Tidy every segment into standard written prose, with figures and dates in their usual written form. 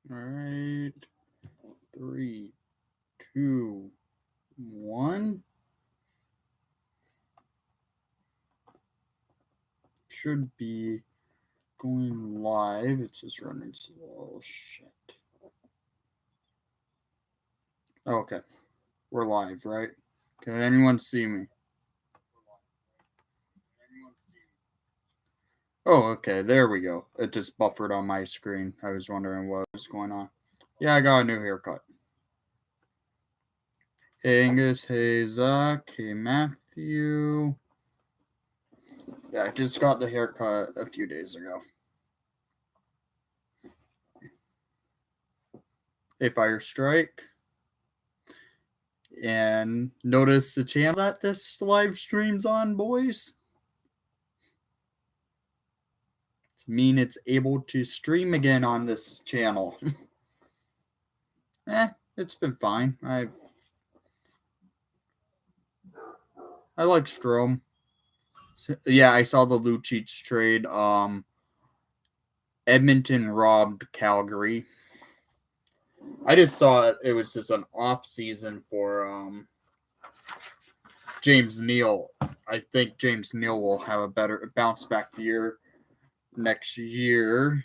All right. 3, 2, 1. Should be going live. It's just running slow. Shit. Okay. We're live, right? Can anyone see me? Oh, okay. There we go. It just buffered on my screen. I was wondering what was going on. Yeah, I got a new haircut. Hey, Angus. Hey, Zach. Hey, Matthew. Yeah, I just got the haircut a few days ago. Hey, Fire Strike. And notice the channel that this live stream's on, boys. It's mean it's able to stream again on this channel. It's been fine. I like Strome. So, yeah, I saw the Lucic trade. Edmonton robbed Calgary. I just saw it was just an off season for James Neal. I think James Neal will have a better bounce back year next year.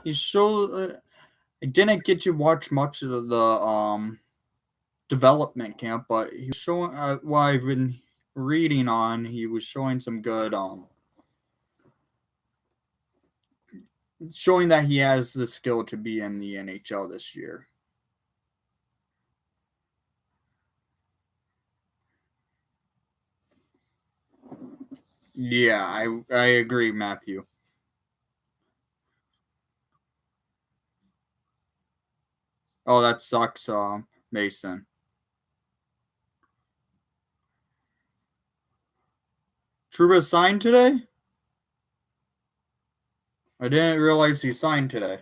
He showed. I didn't get to watch much of the development camp, but he was showing what I've been reading on. He was showing some good showing that he has the skill to be in the NHL this year. Yeah, I agree, Matthew. Oh, that sucks, Mason. Trouba signed today? I didn't realize he signed today.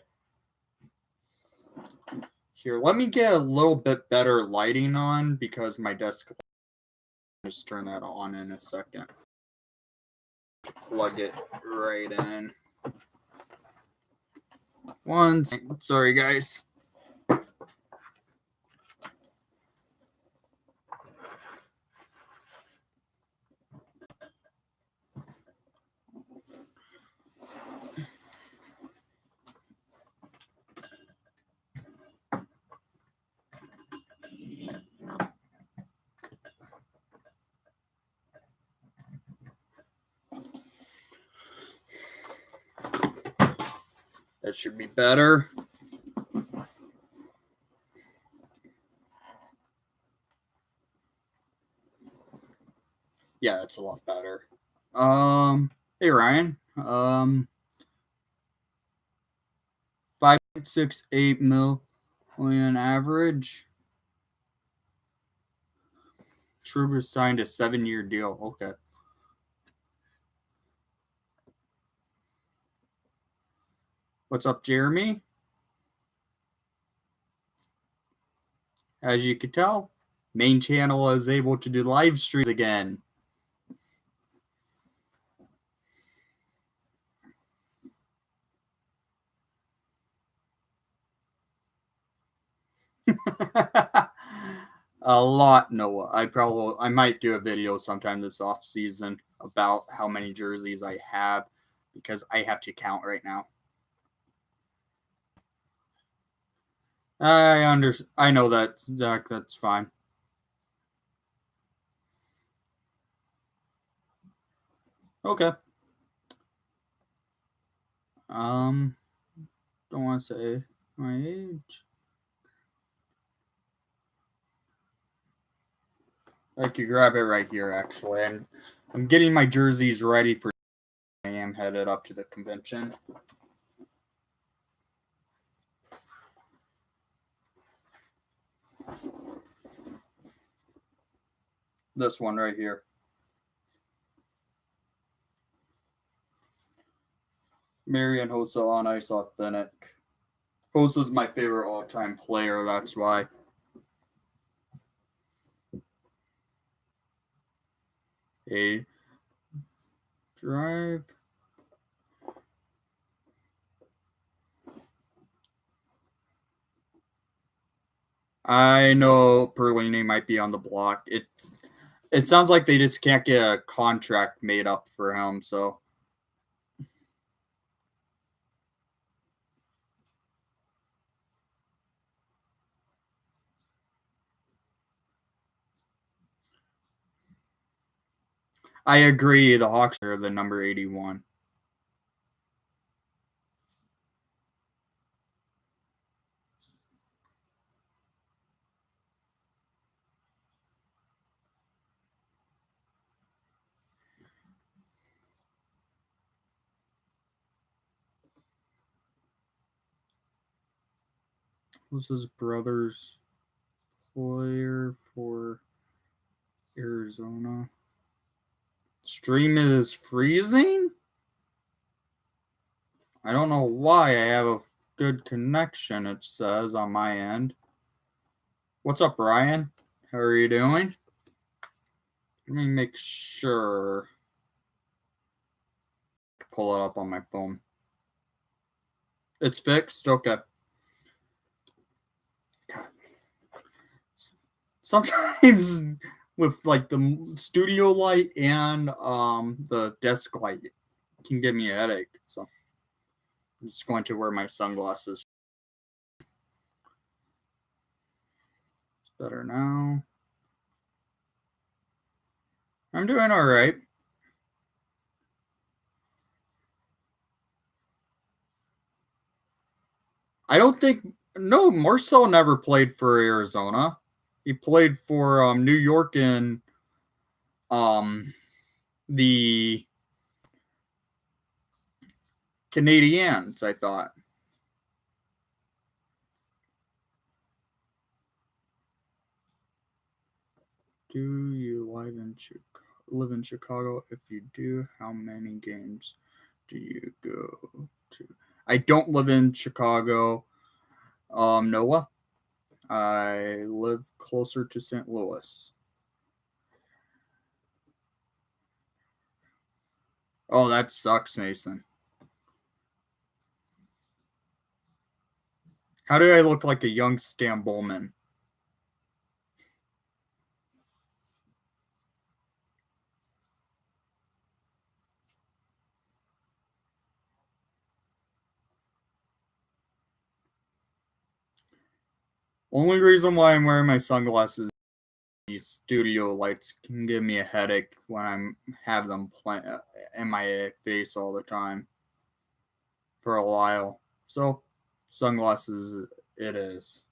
Here, let me get a little bit better lighting on because my desk. Just turn that on in a second. Plug it right in. Sorry, guys. That should be better. Yeah, that's a lot better. Hey Ryan. 5.68 million average. Trouba signed a 7-year deal. Okay. What's up, Jeremy? As you can tell, main channel is able to do live streams again. A lot, Noah. I might do a video sometime this off season about how many jerseys I have because I have to count right now. I know that, Zach. That's fine. Okay. Don't want to say my age. I could grab it right here, actually. And I'm getting my jerseys ready for. I am headed up to the convention. This one right here. Marian Hossa on ice authentic. Hossa's my favorite all-time player, that's why. A drive. I know Perlini might be on the block. It sounds like they just can't get a contract made up for him, so. I agree, the Hawks are the number 81. Who's his brother's player for Arizona? Stream is freezing? I don't know why. I have a good connection, it says on my end. What's up, Ryan? How are you doing? Let me make sure. Pull it up on my phone. It's fixed? Okay. Sometimes with like the studio light and the desk light can give me a headache. So I'm just going to wear my sunglasses. It's better now. I'm doing all right. I don't think no, Marcel never played for Arizona. He played for New York and the Canadiens, I thought. Do you live in Chicago? If you do, how many games do you go to? I don't live in Chicago, Noah. I live closer to St. Louis. Oh, that sucks, Mason. How do I look like a young Stan Bowman? Only reason why I'm wearing my sunglasses, these studio lights can give me a headache when I'm have them in my face all the time for a while. So, sunglasses it is.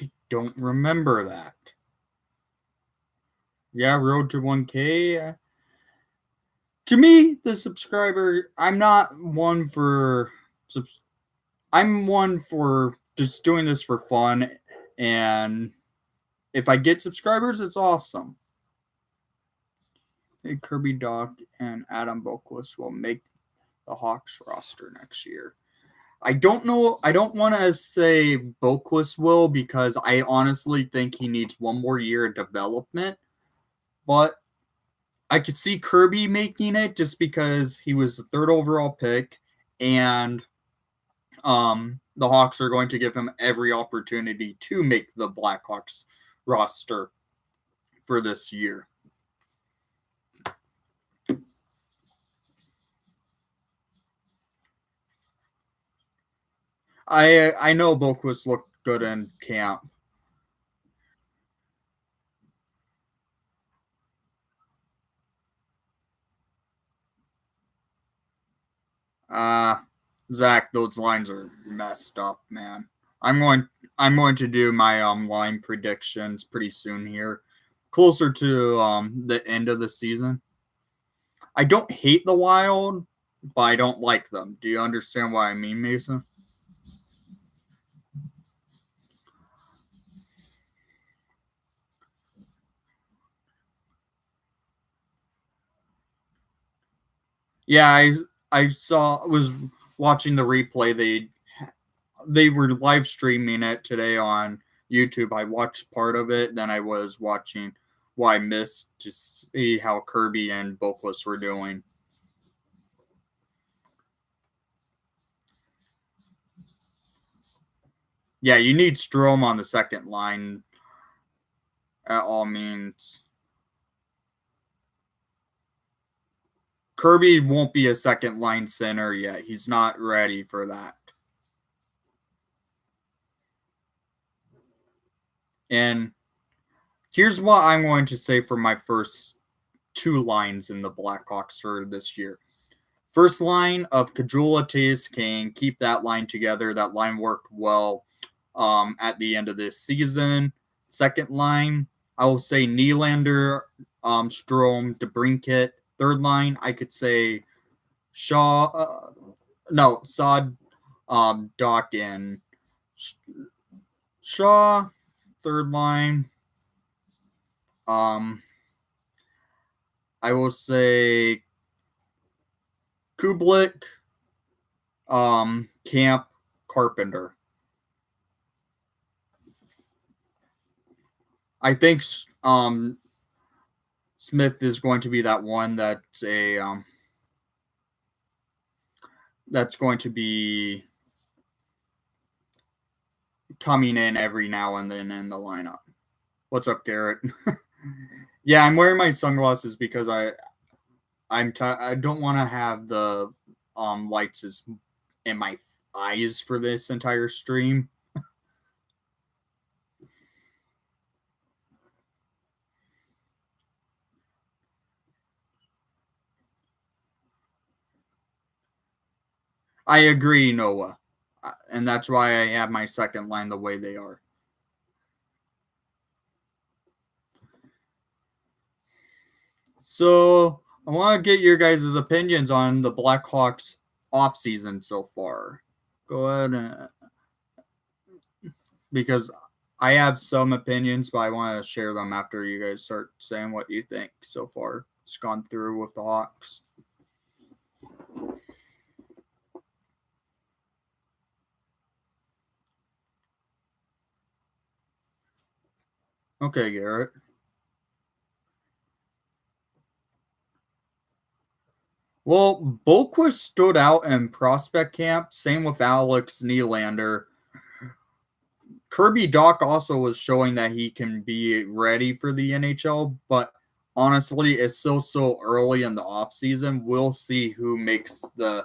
I don't remember that. Yeah, road to 1K. To me, the subscriber, I'm one for just doing this for fun, and if I get subscribers, it's awesome. Hey, Kirby Doc and Adam Boquist will make the Hawks roster next year. I don't know. I don't want to say Boquist will because I honestly think he needs one more year of development. But I could see Kirby making it just because he was the third overall pick, and the Hawks are going to give him every opportunity to make the Blackhawks roster for this year. I know Boquist looked good in camp. Zach, those lines are messed up, man. I'm going to do my line predictions pretty soon here, closer to the end of the season. I don't hate the Wild, but I don't like them. Do you understand what I mean, Mason? Yeah, I saw was watching the replay. They were live streaming it today on YouTube. I watched part of it, then I was watching what I missed to see how Kirby and Bokless were doing. Yeah, you need Strom on the second line at all means. Kirby won't be a second line center yet. He's not ready for that. And here's what I'm going to say for my first two lines in the Blackhawks for this year. First line of Kajula Taze Kane, keep that line together. That line worked well at the end of this season. Second line, I will say Nylander, Strome, DeBrincat. Third line, I could say Shaw, Sod, Doc, and Shaw. Third line, I will say Kublik, Camp, Carpenter. I think Smith is going to be that one that's going to be coming in every now and then in the lineup. What's up, Garrett? Yeah, I'm wearing my sunglasses because I don't want to have the lights in my eyes for this entire stream. I agree, Noah. And that's why I have my second line the way they are. So I want to get your guys' opinions on the Blackhawks offseason so far. Go ahead because I have some opinions, but I want to share them after you guys start saying what you think so far. It's gone through with the Hawks. Okay, Garrett. Well, Boquist stood out in prospect camp. Same with Alex Nylander. Kirby Doc also was showing that he can be ready for the NHL, but honestly, it's still so early in the offseason. We'll see who makes the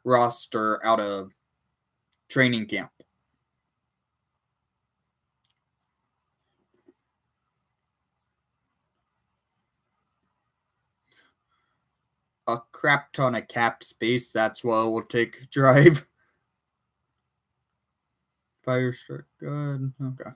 roster out of training camp. A crap ton of cap space. That's what it will take drive. Fire strike. Good. Okay.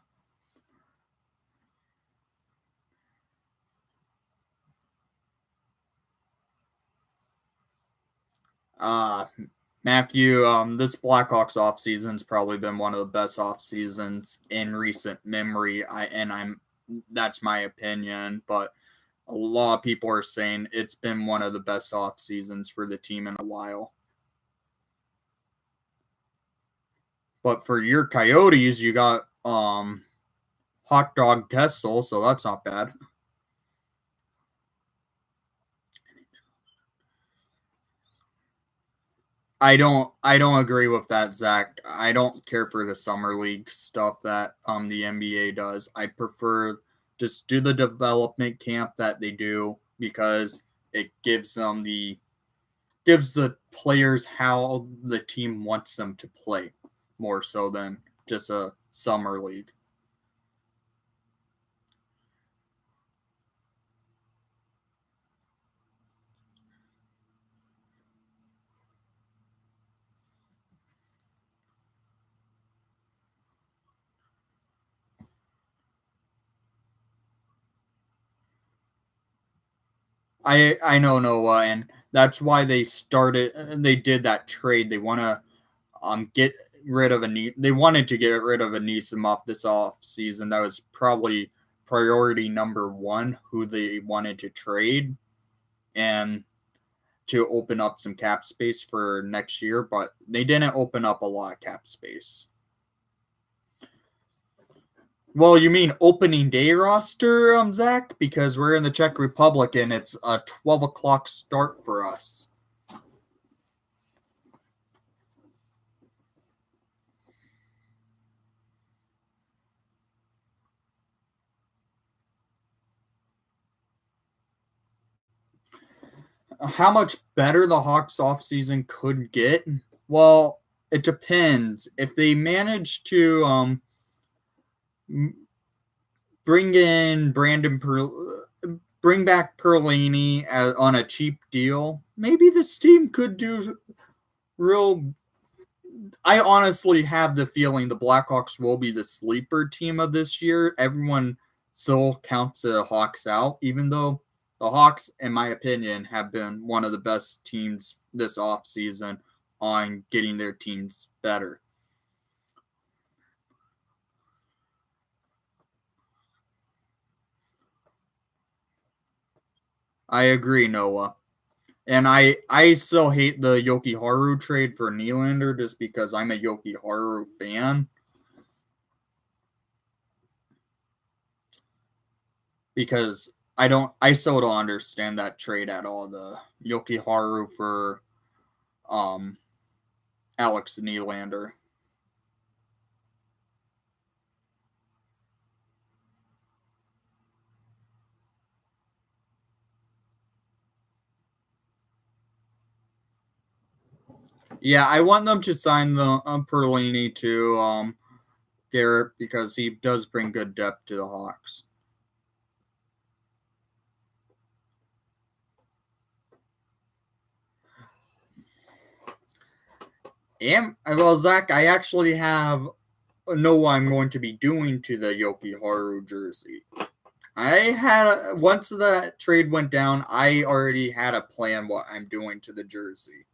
Matthew, this Blackhawks off season's probably been one of the best off seasons in recent memory. That's my opinion, but a lot of people are saying it's been one of the best off seasons for the team in a while. But for your Coyotes, you got Hot Dog Kessel, so that's not bad. I don't agree with that, Zach. I don't care for the summer league stuff that the NBA does. I prefer just do the development camp that they do because it gives the players how the team wants them to play more so than just a summer league. I know Noah, and That's why they did that trade. They want to get rid of they wanted to get rid of Anisimov this off season. That was probably priority number one, who they wanted to trade, and to open up some cap space for next year, but they didn't open up a lot of cap space. Well, you mean opening day roster, Zach? Because we're in the Czech Republic and it's a 12 o'clock start for us. How much better the Hawks offseason could get? Well, it depends. If they manage to bring in bring back Perlini on a cheap deal, maybe this team could do real. I honestly have the feeling the Blackhawks will be the sleeper team of this year. Everyone still counts the Hawks out, even though the Hawks, in my opinion, have been one of the best teams this offseason on getting their teams better. I agree, Noah. And I still hate the Yoki Haru trade for Nylander just because I'm a Yoki Haru fan. Because I still don't understand that trade at all. The Yoki Haru for Alex Nylander. Yeah, I want them to sign the Perlini to Garrett because he does bring good depth to the Hawks. And well, Zach, I actually know what I'm going to be doing to the Yoki Haru jersey. Once the trade went down, I already had a plan what I'm doing to the jersey.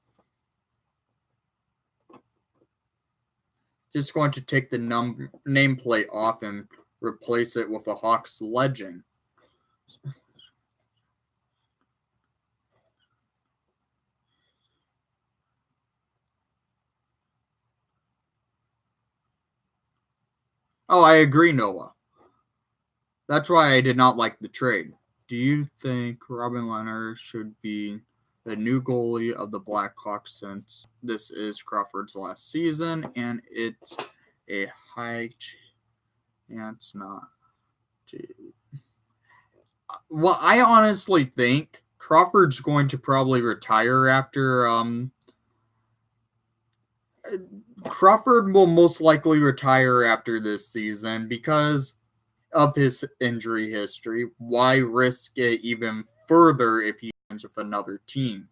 Just going to take the nameplate off and replace it with a Hawks legend. Oh, I agree, Noah. That's why I did not like the trade. Do you think Robin Leonard should be the new goalie of the Blackhawks since this is Crawford's last season and it's a high chance not to? Well, I honestly think Crawford's going to probably retire after Crawford will most likely retire after this season because of his injury history. Why risk it even further if he ends with another team?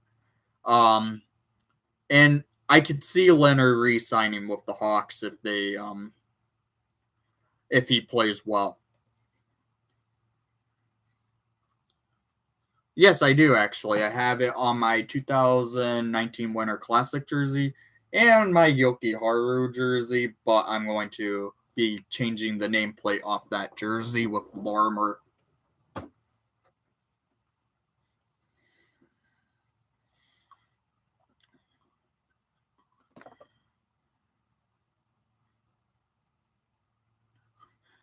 And I could see Leonard re-signing with the Hawks if he plays well. Yes, I do actually. I have it on my 2019 Winter Classic jersey and my Yoki Haru jersey, but I'm going to be changing the nameplate off that jersey with Larmer.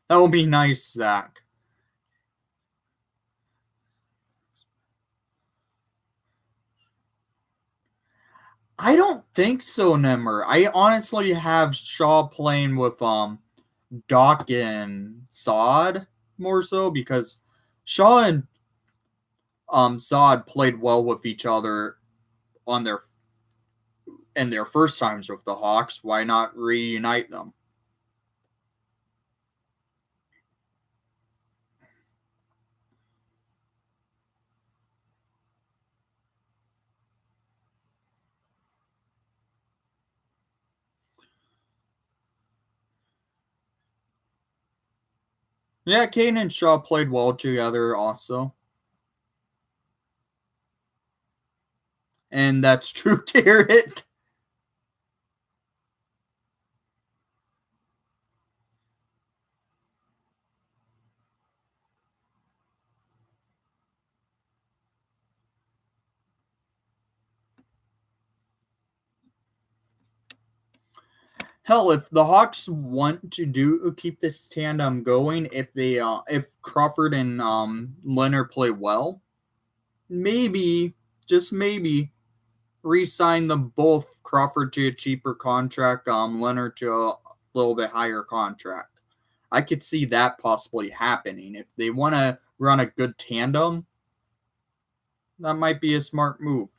That will be nice, Zach. I don't think so, Nimmer. I honestly have Shaw playing with Doc and Sod more so because Shaw and Sod played well with each other on their first times with the Hawks. Why not reunite them? Yeah, Kane and Shaw played well together also. And that's true, Garrett. Hell, if the Hawks want to keep this tandem going, if Crawford and Leonard play well, maybe, just maybe, re-sign them both, Crawford to a cheaper contract, Leonard to a little bit higher contract. I could see that possibly happening. If they want to run a good tandem, that might be a smart move.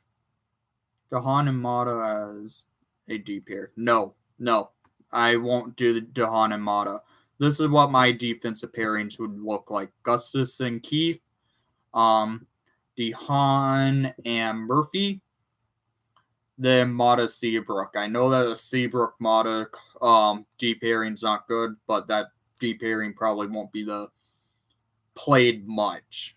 Dahan and Mata as a D pair. No, no. I won't do Dahan and Mata. This is what my defensive pairings would look like. Gustus and Keith, Dahan and Murphy, then Mata Seabrook. I know that a Seabrook Mata D pairing's not good, but that D pairing probably won't be the played much.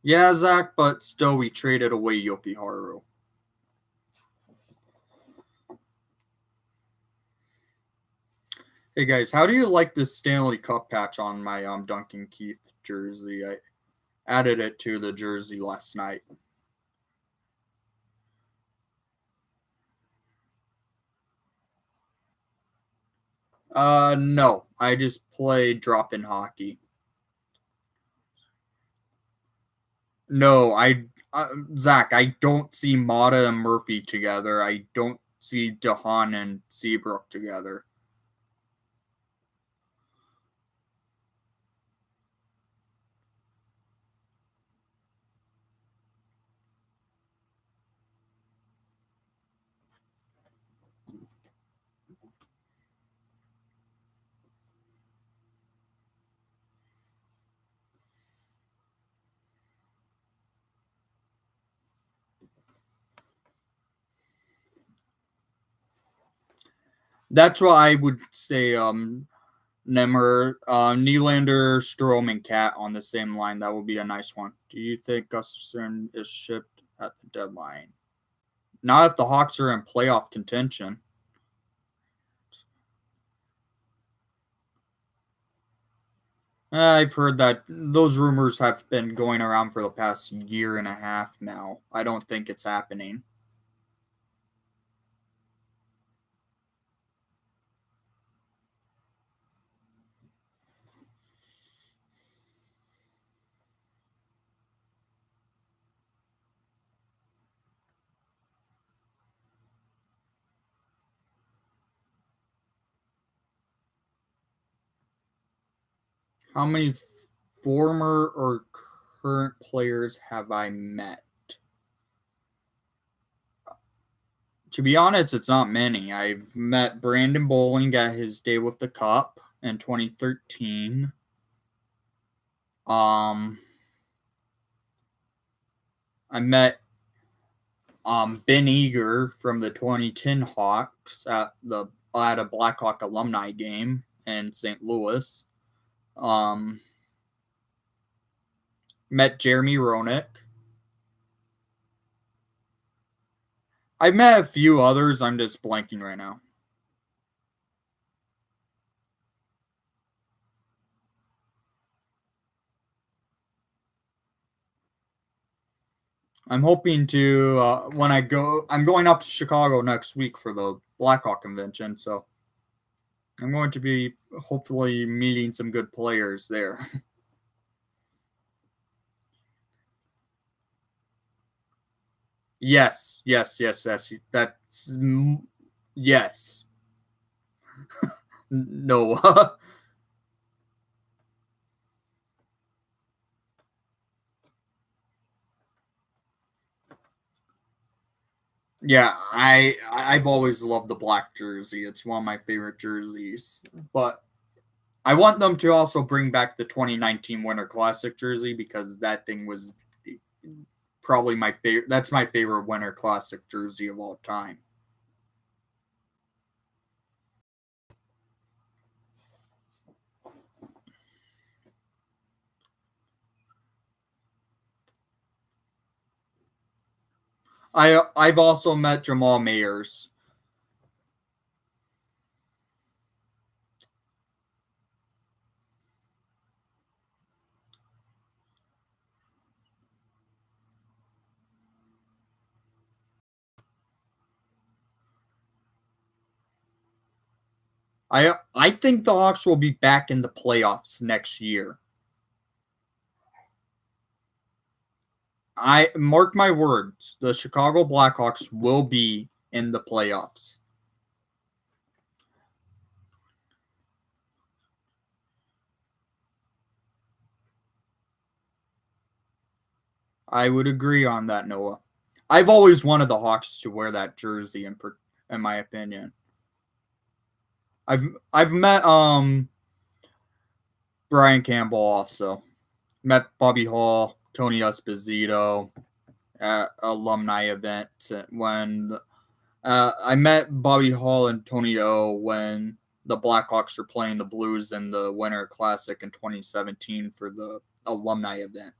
Yeah, Zach, but still we traded away Yokiharu. Hey guys, how do you like this Stanley Cup patch on my Duncan Keith jersey? I added it to the jersey last night. No, I just play drop-in hockey. No, Zach, I don't see Mata and Murphy together. I don't see Dahan and Seabrook together. That's why I would say Nemmer, Nylander, Strome, and Cat on the same line. That would be a nice one. Do you think Gustafsson is shipped at the deadline? Not if the Hawks are in playoff contention. I've heard that those rumors have been going around for the past year and a half now. I don't think it's happening. How many former or current players have I met? To be honest, it's not many. I've met Brandon Bowling at his day with the Cup in 2013. I met Ben Eager from the 2010 Hawks at a Blackhawk alumni game in St. Louis. Met Jeremy Roenick. I've met a few others. I'm just blanking right now. I'm hoping to when I go. I'm going up to Chicago next week for the Blackhawk convention, so I'm going to be hopefully meeting some good players there. Yes, yes, yes, yes. That's yes. No. Yeah, I've always loved the black jersey. It's one of my favorite jerseys. But I want them to also bring back the 2019 Winter Classic jersey because that thing was probably my favorite. That's my favorite Winter Classic jersey of all time. I've also met Jamal Mayers. I think the Hawks will be back in the playoffs next year. I mark my words, the Chicago Blackhawks will be in the playoffs. I would agree on that, Noah. I've always wanted the Hawks to wear that jersey in my opinion. I've met Brian Campbell also. Met Bobby Hall, Tony Esposito at alumni event when I met Bobby Hall and Tony O when the Blackhawks were playing the Blues in the Winter Classic in 2017 for the alumni event.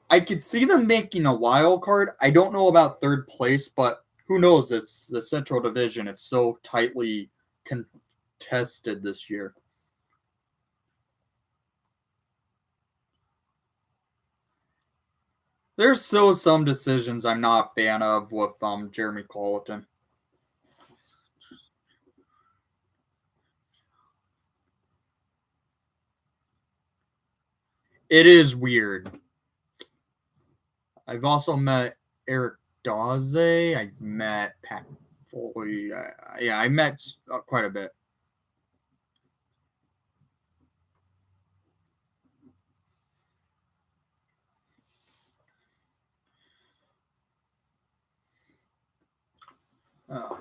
I could see them making a wild card. I don't know about third place, but who knows? It's the Central Division. It's so tightly contested this year. There's still some decisions I'm not a fan of with Jeremy Colleton. It is weird. I've also met Eric Daze. I've met Pat Foley. Yeah, I met quite a bit. Oh.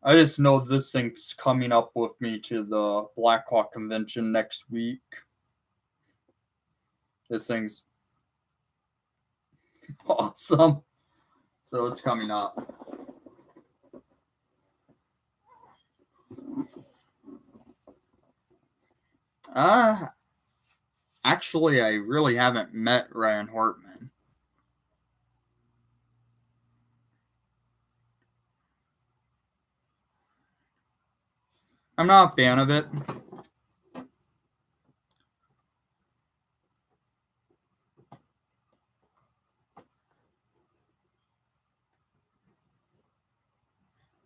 I just know this thing's coming up with me to the Blackhawk convention next week. This thing's awesome. So it's coming up. Actually, I really haven't met Ryan Hartman. I'm not a fan of it.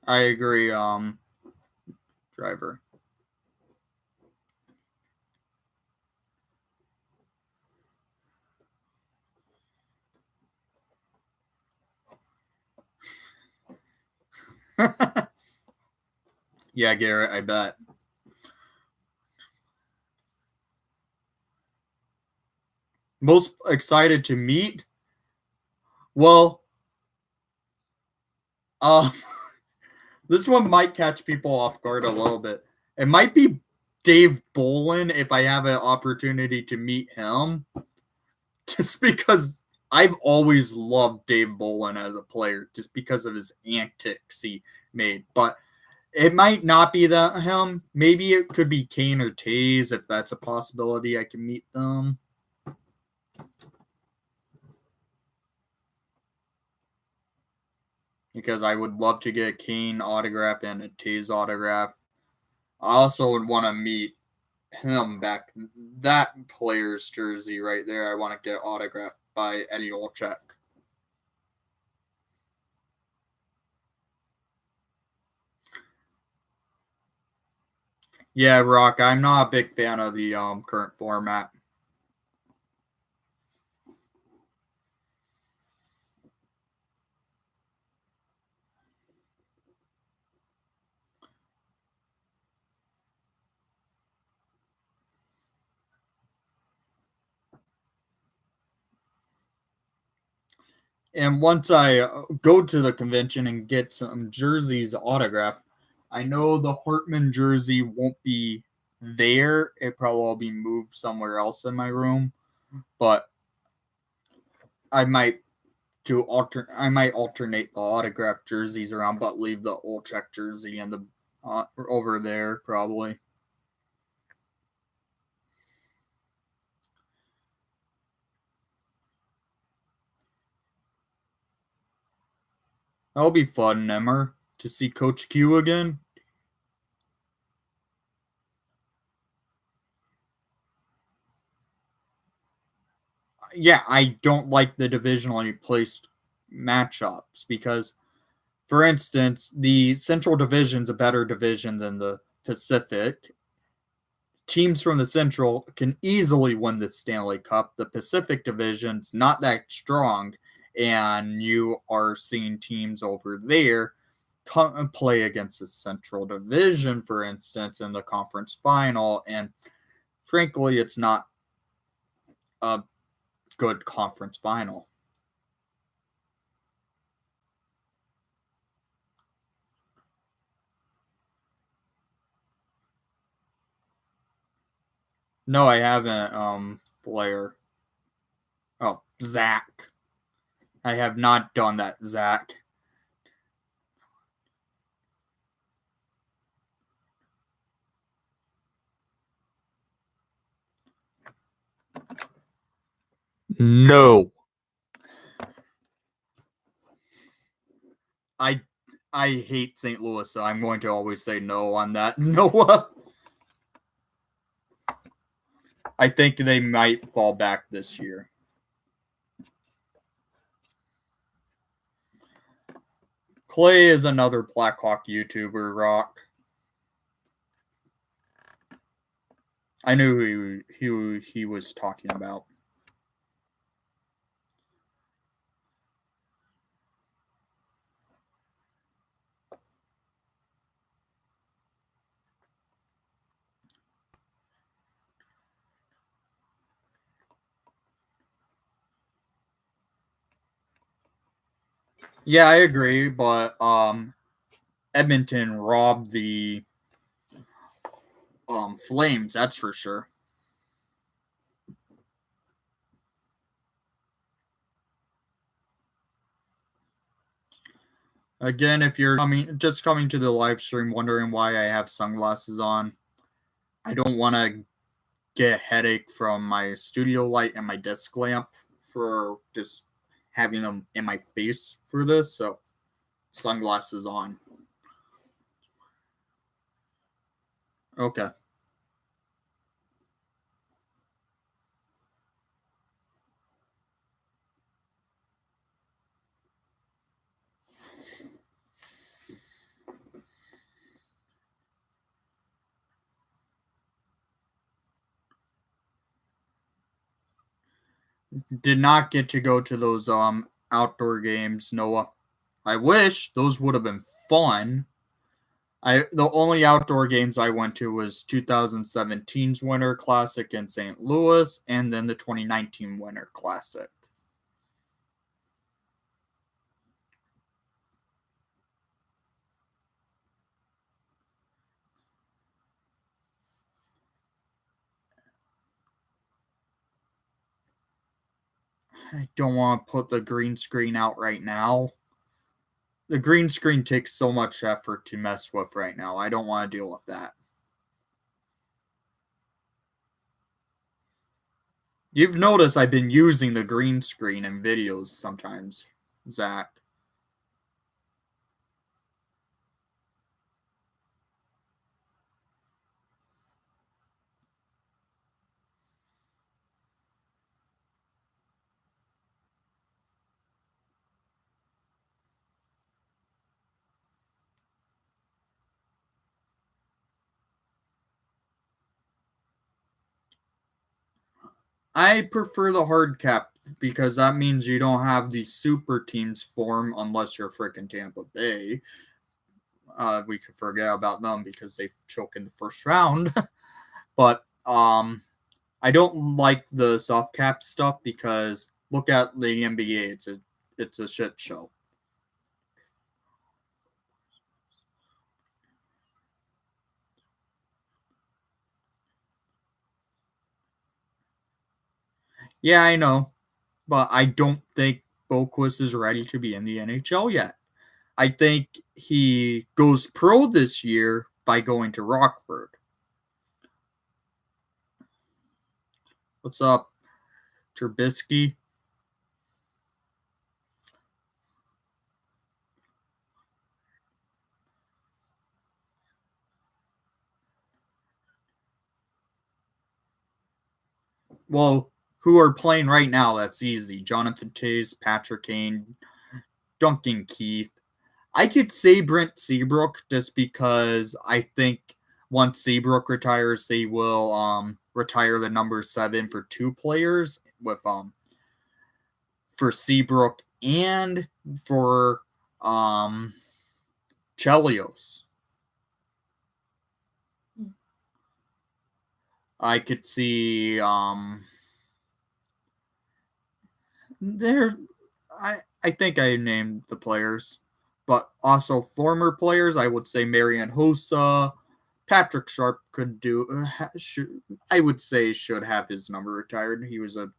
I agree, Driver. Yeah, Garrett, I bet. Most excited to meet? Well, um, this one might catch people off guard a little bit. It might be Dave Bolin if I have an opportunity to meet him. Just because I've always loved Dave Bolin as a player, just because of his antics he made. But it might not be him. Maybe it could be Kane or Taze if that's a possibility. I can meet them. Because I would love to get a Kane autograph and a Taze autograph. I also would want to meet him back. That player's jersey right there, I want to get autographed by Eddie Olczyk. Yeah, Rock, I'm not a big fan of the current format. And once I go to the convention and get some jerseys autographed, I know the Hartman jersey won't be there. It probably will be moved somewhere else in my room. But I might I might alternate the autographed jerseys around, but leave the old check jersey and the over there probably. That'll be fun, Nemmer, to see Coach Q again. Yeah, I don't like the divisionally placed matchups because, for instance, the Central Division's a better division than the Pacific. Teams from the Central can easily win the Stanley Cup. The Pacific Division's not that strong, and you are seeing teams over there come and play against the Central Division, for instance, in the conference final. And frankly, it's not a good conference final. No, I haven't, Flair. Oh, Zach. I have not done that, Zach. No. I I hate St. Louis, so I'm going to always say no on that. Noah. I think they might fall back this year. Clay is another Blackhawk YouTuber, Rock. I knew who he was talking about. Yeah, I agree, but Edmonton robbed the Flames, that's for sure. Again, if you're coming to the live stream wondering why I have sunglasses on, I don't want to get a headache from my studio light and my desk lamp for just having them in my face for this, so sunglasses on. Okay. Did not get to go to those outdoor games, Noah. I wish those would have been fun. The only outdoor games I went to was 2017's Winter Classic in St. Louis and then the 2019 Winter Classic. I don't want to put the green screen out right now. The green screen takes so much effort to mess with right now. I don't want to deal with that. You've noticed I've been using the green screen in videos sometimes, Zach. I prefer the hard cap because that means you don't have the super teams form unless you're freaking Tampa Bay. We could forget about them because they choke in the first round. But I don't like the soft cap stuff because look at the NBA. It's a shit show. Yeah, I know, but I don't think Boquist is ready to be in the NHL yet. I think he goes pro this year by going to Rockford. What's up, Trubisky? Well, who are playing right now? That's easy. Jonathan Toews, Patrick Kane, Duncan Keith. I could say Brent Seabrook just because I think once Seabrook retires, they will retire the number 7 for 2 players with for Seabrook and for Chelios. I could see there I think I named the players, but also former players. I would say Marian Hossa, Patrick Sharp could do. I would say should have his number retired. He was a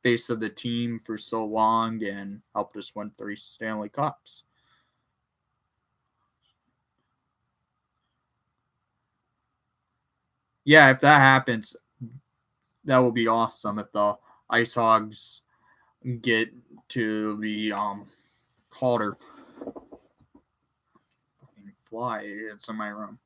face of the team for so long and helped us win 3 Stanley Cups. Yeah, if that happens, that will be awesome. If the Ice Hogs get to the Calder. Fucking fly! It's in my room.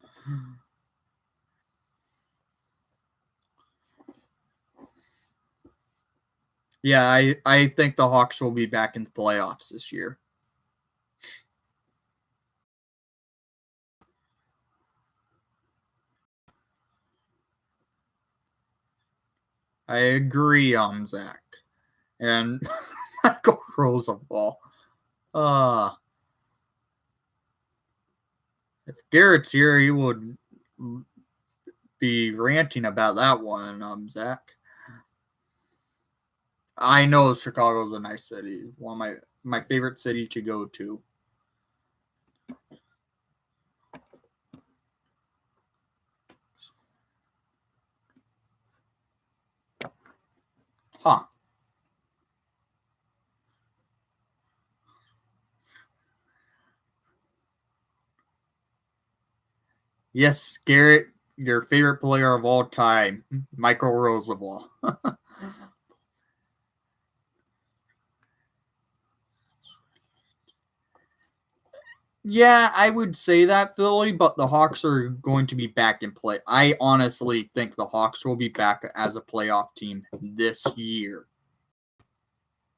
Yeah, I think the Hawks will be back in the playoffs this year. I agree, Zach. And Michael Roosevelt. If Garrett's here, he would be ranting about that one, Zach. I know Chicago's a nice city. One of my favorite city to go to. Huh. Yes, Garrett, your favorite player of all time, Michael Roosevelt. Yeah, I would say that, Philly, but the Hawks are going to be back in play. I honestly think the Hawks will be back as a playoff team this year.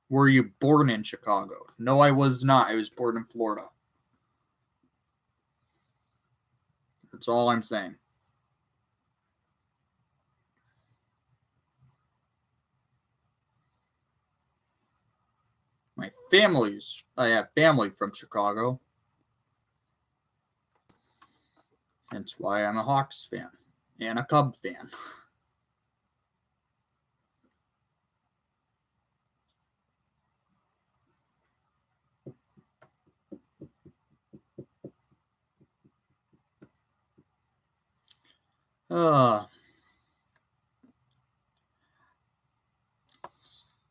Were you born in Chicago? No, I was not. I was born in Florida. That's all I'm saying. I have family from Chicago. That's why I'm a Hawks fan and a Cub fan. Uh,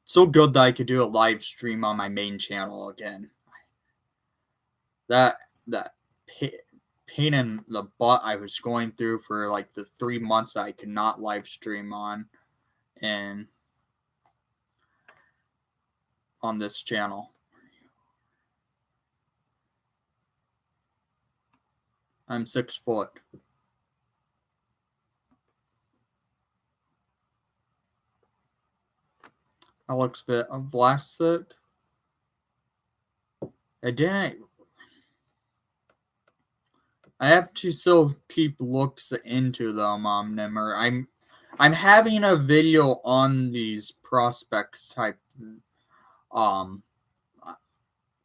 so good that I could do a live stream on my main channel again. That pain in the butt I was going through for like the 3 months I could not live stream and on this channel. I'm 6 foot. Alex Vlasic. I have to still keep looks into them, Nimmer. I'm having a video on these prospects type um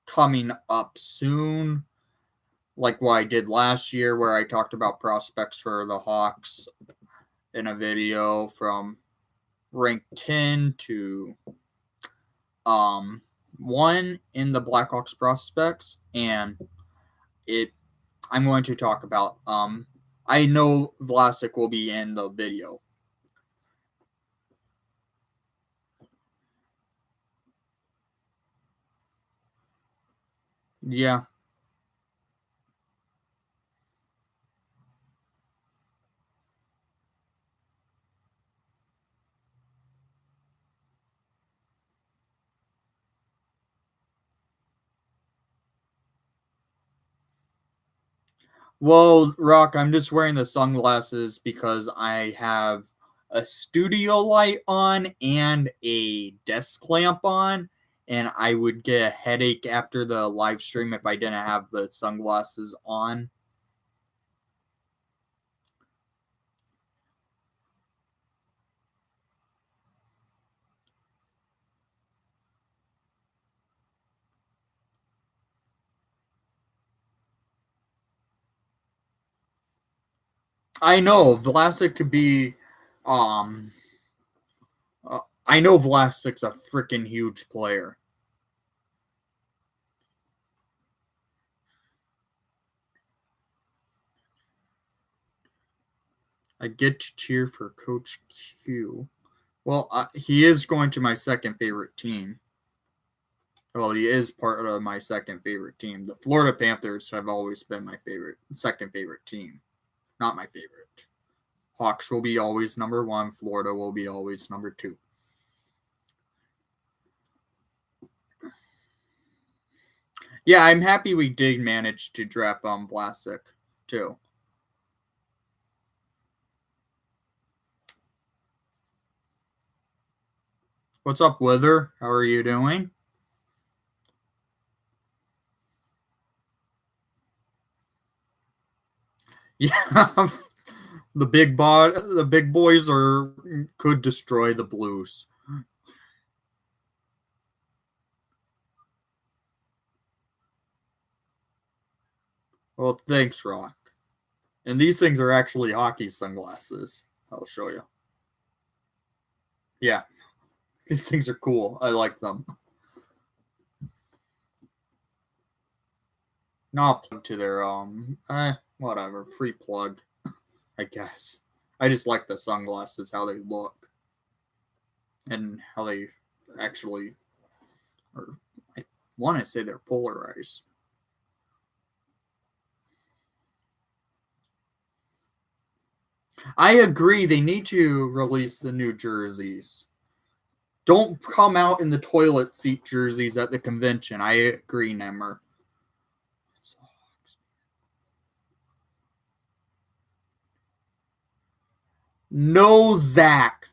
coming up soon, like what I did last year, where I talked about prospects for the Hawks in a video from rank 10 to 1 in the Blackhawks prospects, and I'm going to talk about I know Vlasic will be in the video. Yeah. Well, Rock, I'm just wearing the sunglasses because I have a studio light on and a desk lamp on, and I would get a headache after the live stream if I didn't have the sunglasses on. I know Vlasic could be, um, I know Vlasic's a freaking huge player. I get to cheer for Coach Q. Well, he is going to my second favorite team. Well, he is part of my second favorite team. The Florida Panthers have always been my second favorite team. Not my favorite. Hawks will be always number one. Florida will be always number two. Yeah, I'm happy we did manage to draft Vlasic too. What's up, Wither? How are you doing? Yeah, the big boys could destroy the Blues. Well, thanks, Rock. And these things are actually hockey sunglasses. I'll show you. Yeah, these things are cool. I like them. Not plug to their whatever, free plug, I guess. I just like the sunglasses, how they look, and how they actually, or I want to say they're polarized. I agree. They need to release the new jerseys. Don't come out in the toilet seat jerseys at the convention. I agree, Nemmer. No, Zach.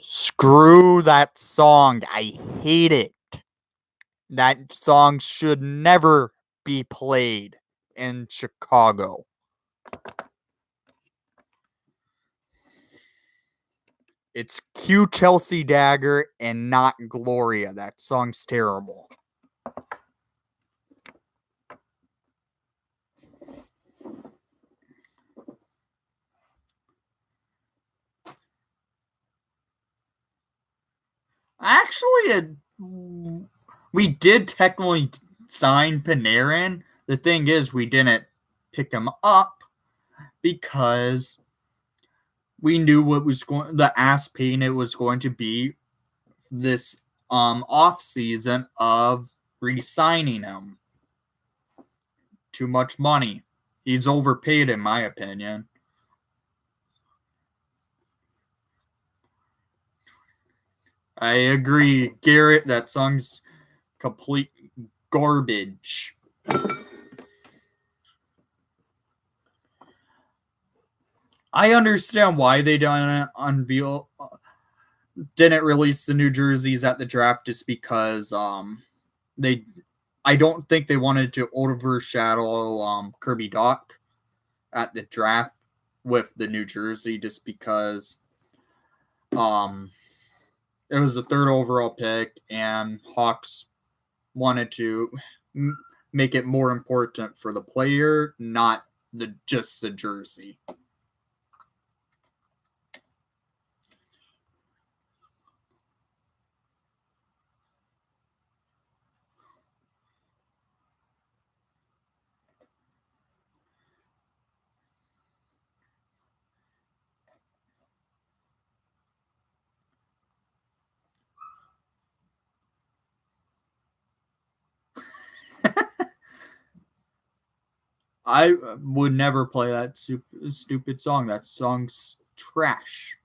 Screw that song. I hate it. That song should never be played in Chicago. It's Q Chelsea Dagger and not Gloria. That song's terrible. Actually, we did technically sign Panarin. The thing is, we didn't pick him up because we knew what was going the ass pain it was going to be this off season of re-signing him. Too much money. He's overpaid in my opinion. I agree, Garrett. That song's complete garbage. I understand why they didn't release the new jerseys at the draft, just because they I don't think they wanted to overshadow Kirby Doc at the draft with the new jersey, just because um it was the third overall pick and Hawks wanted to make it more important for the player, not just the jersey. I would never play that stupid song. That song's trash.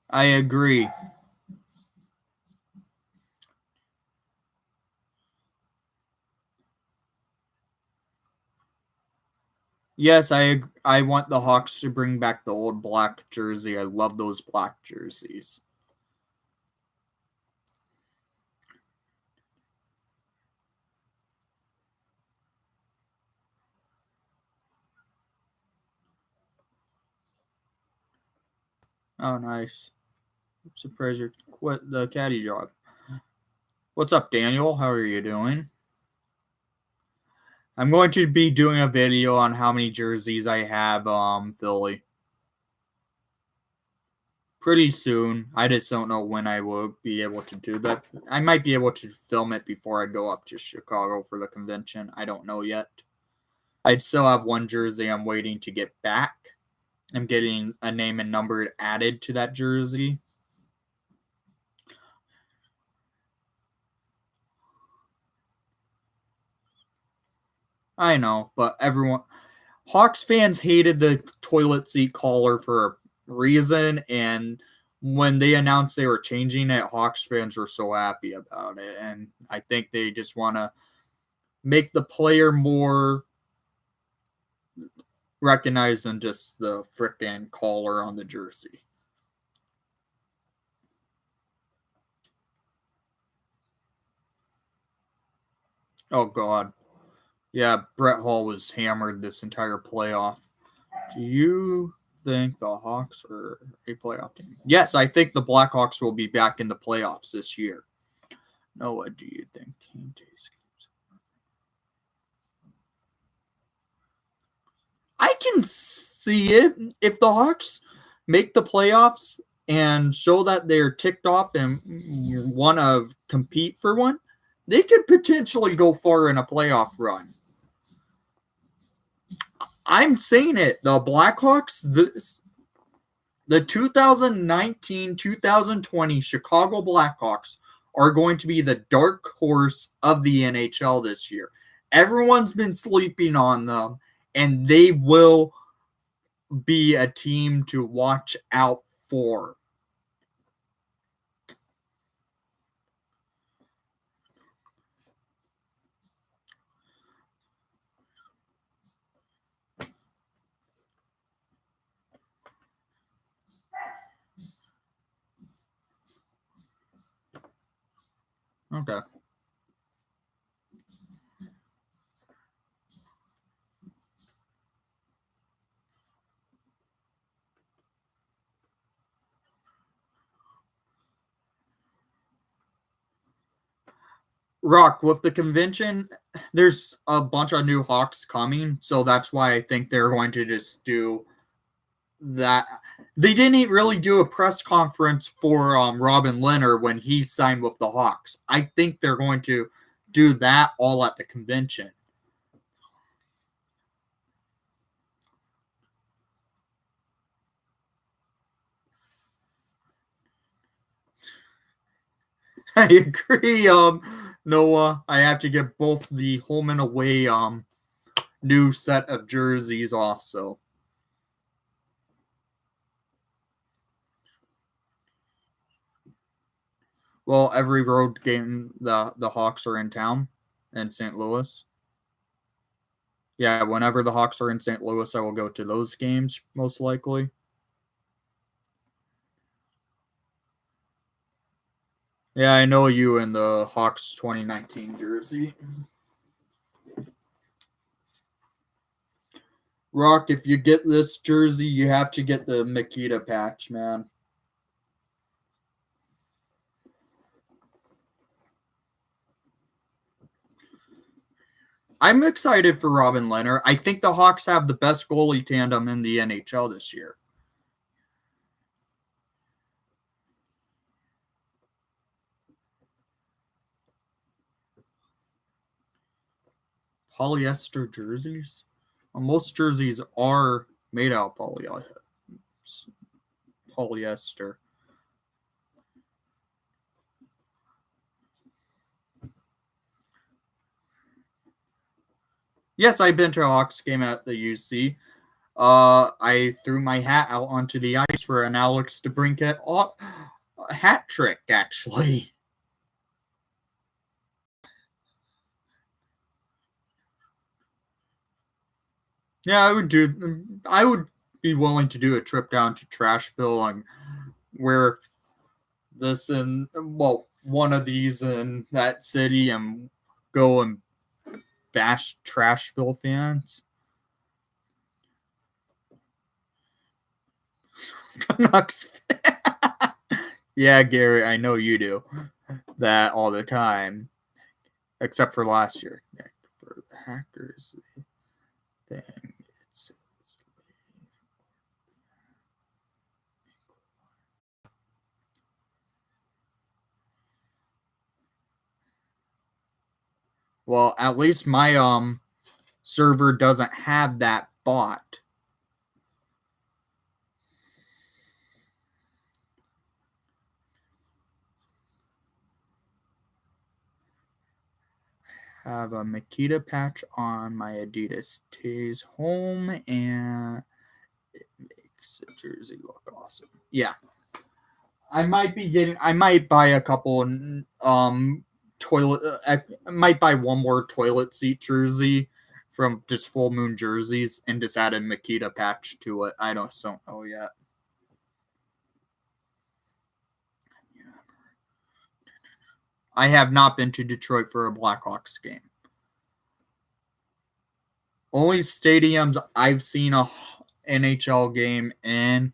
I agree. Yes, I want the Hawks to bring back the old black jersey. I love those black jerseys. Oh, nice. I'm surprised you quit the caddy job. What's up, Daniel? How are you doing? I'm going to be doing a video on how many jerseys I have, Philly. Pretty soon. I just don't know when I will be able to do that. I might be able to film it before I go up to Chicago for the convention. I don't know yet. I'd still have one jersey I'm waiting to get back. I'm getting a name and number added to that jersey. I know, but everyone Hawks fans hated the toilet seat collar for a reason, and when they announced they were changing it, Hawks fans were so happy about it. And I think they just want to make the player more recognized than just the frickin' collar on the jersey. Oh, God. Yeah, Brett Hall was hammered this entire playoff. Do you think the Hawks are a playoff team? Yes, I think the Blackhawks will be back in the playoffs this year. Noah, do you think? I can see it if the Hawks make the playoffs and show that they're ticked off and want to compete for one. They could potentially go far in a playoff run. I'm saying it. The Blackhawks, the 2019-2020 Chicago Blackhawks are going to be the dark horse of the NHL this year. Everyone's been sleeping on them, and they will be a team to watch out for. Okay. Rock, with the convention, there's a bunch of new Hawks coming, so that's why I think they're going to just do that. They didn't really do a press conference for Robin Leonard when he signed with the Hawks. I think they're going to do that all at the convention. I agree, Noah. I have to get both the home and away new set of jerseys also. Well, every road game the Hawks are in town in St. Louis. Yeah, whenever the Hawks are in St. Louis, I will go to those games most likely. Yeah, I know you in the Hawks 2019 jersey. Rock, if you get this jersey, you have to get the Makita patch, man. I'm excited for Robin Leonard. I think the Hawks have the best goalie tandem in the NHL this year. Polyester jerseys? Well, most jerseys are made out of polyester. Yes, I've been to a Hawks game at the UC. I threw my hat out onto the ice for an Alex DeBrincat hat trick, actually. Yeah, I would be willing to do a trip down to Trashville and wear this in, well, one of these in that city and go and bash Trashville fans. Canucks. Yeah, Gary, I know you do that all the time, except for last year. For the Hackers thing, it's well, at least my server doesn't have that bot. Have a Makita patch on my Adidas Tees home, and it makes the jersey look awesome. Yeah, I might buy a couple toilet. I might buy one more toilet seat jersey from just Full Moon Jerseys and just add a Makita patch to it. I don't know yet. I have not been to Detroit for a Blackhawks game. Only stadiums I've seen a NHL game in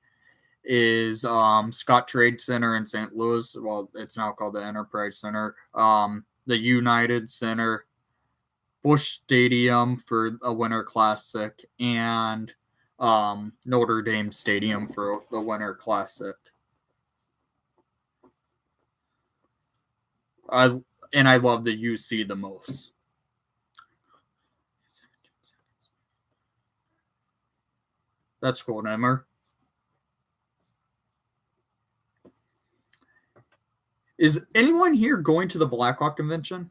is Scott Trade Center in St. Louis. Well, it's now called the Enterprise Center. The United Center, Busch Stadium for a Winter Classic, and Notre Dame Stadium for the Winter Classic. I love the UC the most. That's cool, Nemmer. Is anyone here going to the Blackhawk convention?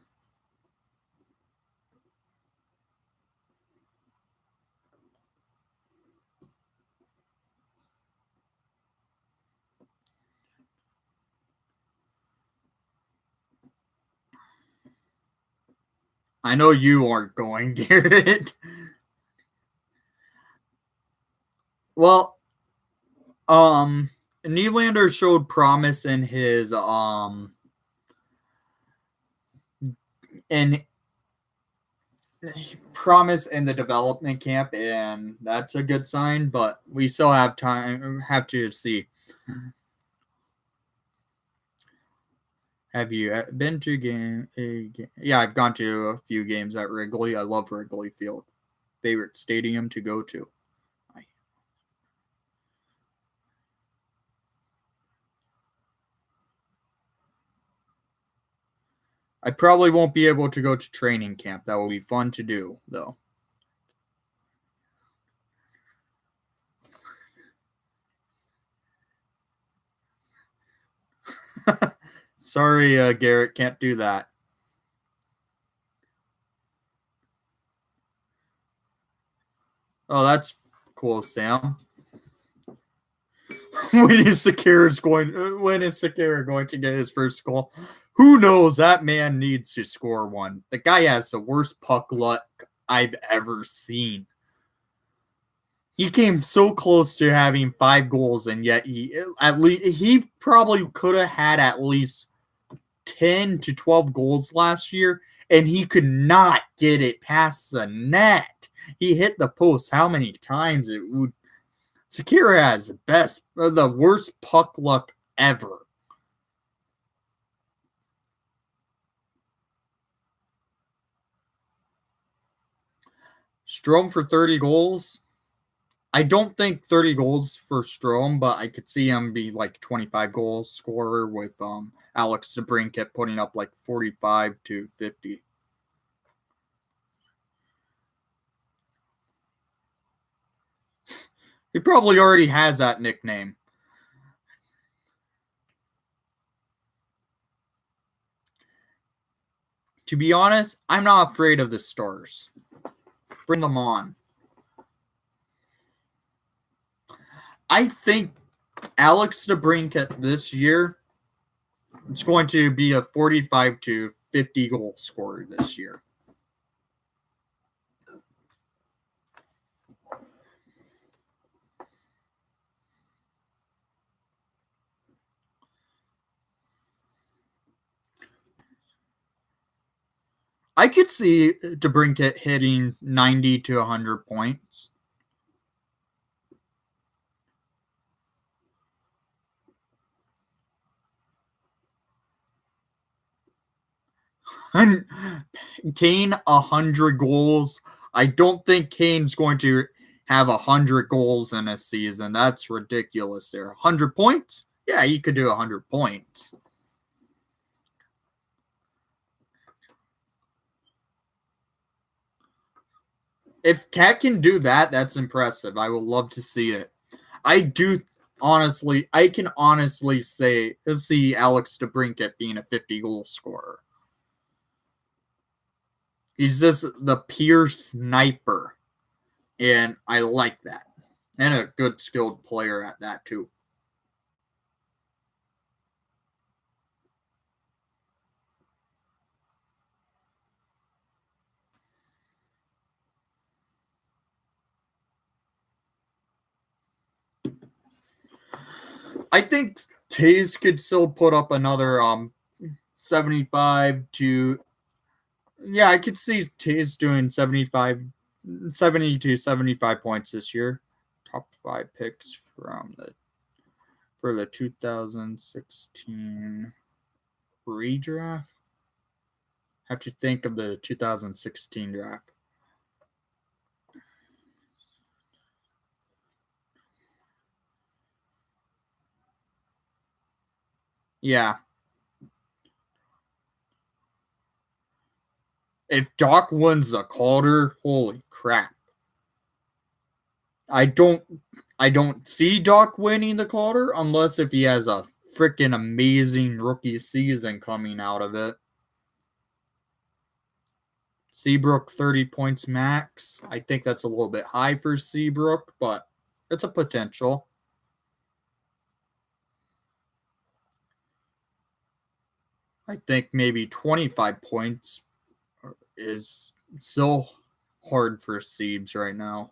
I know you aren't going, Garrett. Well, Nylander showed promise in his in promise in the development camp, and that's a good sign, but we still have to see. Have you been to game? Yeah, I've gone to a few games at Wrigley. I love Wrigley Field. Favorite stadium to go to. I probably won't be able to go to training camp. That will be fun to do, though. Sorry, Garrett, can't do that. Oh, that's cool, Sam. When is Sakara going to get his first goal? Who knows? That man needs to score one. The guy has the worst puck luck I've ever seen. He came so close to having 5 goals, and yet he probably could have had at least 10 to 12 goals last year, and he could not get it past the net. He hit the post how many times? Sakara has the worst puck luck ever. Strome for 30 goals. I don't think 30 goals for Strome, but I could see him be like 25 goals scorer with Alex DeBrincat putting up like 45 to 50. He probably already has that nickname. To be honest, I'm not afraid of the Stars. Bring them on. I think Alex DeBrincat this year, it's going to be a 45 to 50 goal scorer this year. I could see DeBrincat hitting 90 to 100 points. And Kane, 100 goals. I don't think Kane's going to have 100 goals in a season. That's ridiculous there. 100 points? Yeah, he could do 100 points. If Cat can do that, that's impressive. I would love to see it. I can honestly see Alex DeBrincat being a 50 goal scorer. He's just the pure sniper. And I like that. And a good skilled player at that too. I think Taze could still put up another 75 to I could see Taze doing 70 to 75 points this year. Top 5 picks for the 2016 redraft. Have to think of the 2016 draft. Yeah. If Doc wins the Calder, holy crap. I don't see Doc winning the Calder unless if he has a freaking amazing rookie season coming out of it. Seabrook 30 points max. I think that's a little bit high for Seabrook, but it's a potential. I think maybe 25 points is still hard for Siebes right now.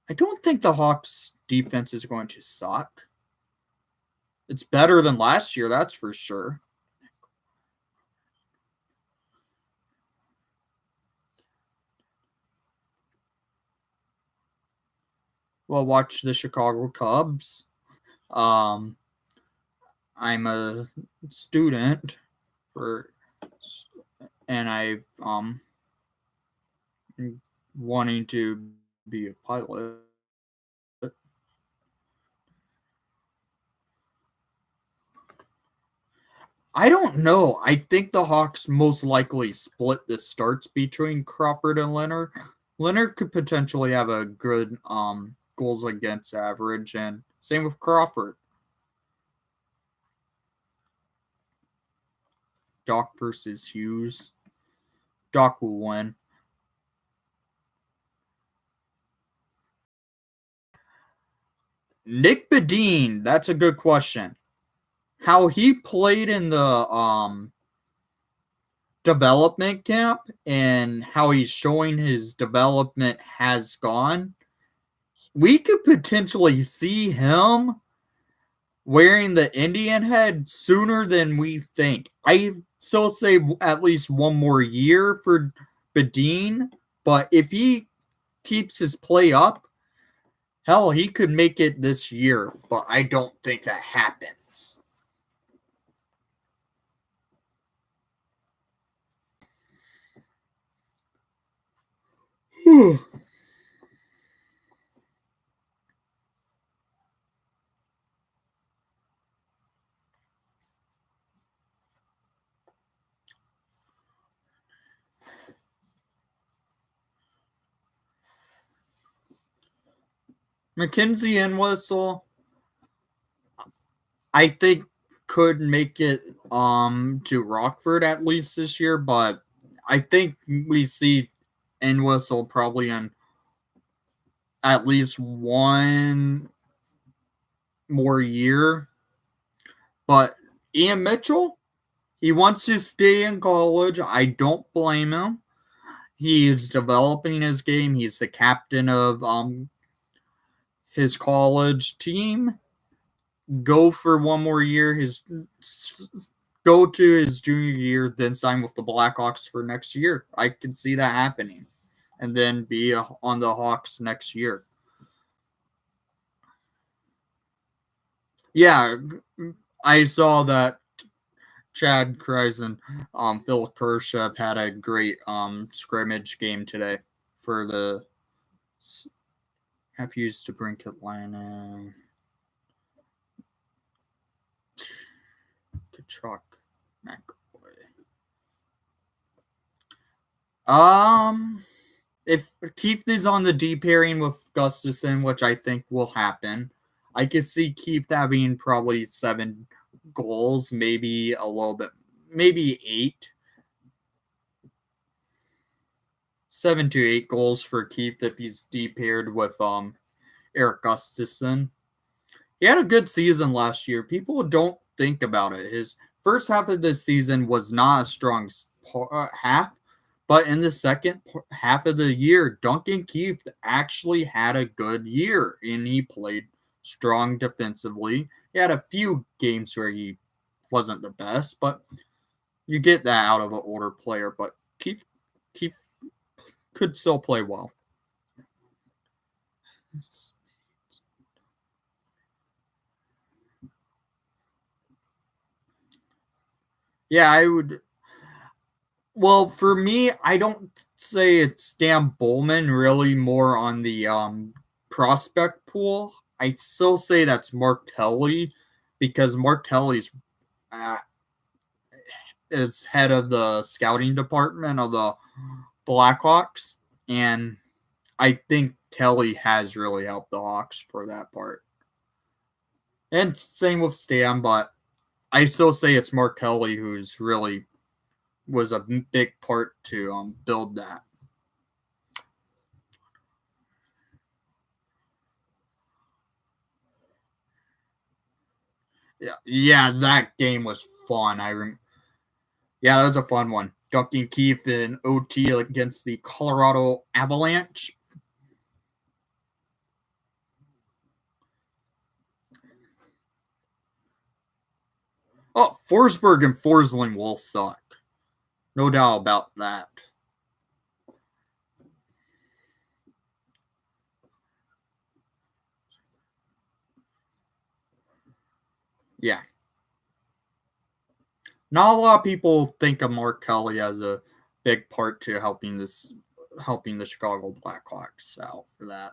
I don't think the Hawks defense is going to suck. It's better than last year, that's for sure. Well, watch the Chicago Cubs. I'm a student and I've wanting to be a pilot. I don't know. I think the Hawks most likely split the starts between Crawford and Leonard. Leonard could potentially have a good goals against average, and same with Crawford. Doc versus Hughes. Doc will win. Nick Bedeen, that's a good question. How he played in the development camp and how he's showing his development has gone, we could potentially see him wearing the Indian head sooner than we think. I still say at least one more year for Bedeen, but if he keeps his play up, hell, he could make it this year, but I don't think that happens. McKenzie and Whistle, I think, could make it to Rockford at least this year, but I think we see Whistle probably in at least one more year. But Ian Mitchell, he wants to stay in college. I don't blame him. He's developing his game. He's the captain of his college team. Go for one more year. Go to his junior year, then sign with the Blackhawks for next year. I can see that happening, and then be on the Hawks next year. Yeah, I saw that Chad Kreis and Phil Kershaw had a great scrimmage game today for the Nephews to Brink Atlanta. Kachuk McAvoy. If Keith is on the D pairing with Gustafson, which I think will happen, I could see Keith having probably 7 goals, maybe a little bit, maybe 8. 7 to 8 goals for Keith if he's D paired with Eric Gustafson. He had a good season last year. People don't think about it. His first half of the season was not a strong half, but in the second half of the year, Duncan Keith actually had a good year, and he played strong defensively. He had a few games where he wasn't the best, but you get that out of an older player. But Keith could still play well. Yeah, I would. Well, for me, I don't say it's Dan Bowman, really more on the prospect pool. I still say that's Mark Kelly, because Mark Kelly's is head of the scouting department of the Blackhawks, and I think Kelly has really helped the Hawks for that part. And same with Stan, but I still say it's Mark Kelly who's really was a big part to build that. Yeah, that game was fun. Yeah, that was a fun one. Duncan Keith in OT against the Colorado Avalanche. Oh, Forsberg and Forsling will suck. No doubt about that. Yeah. Not a lot of people think of Mark Kelly as a big part to helping the Chicago Blackhawks out for that.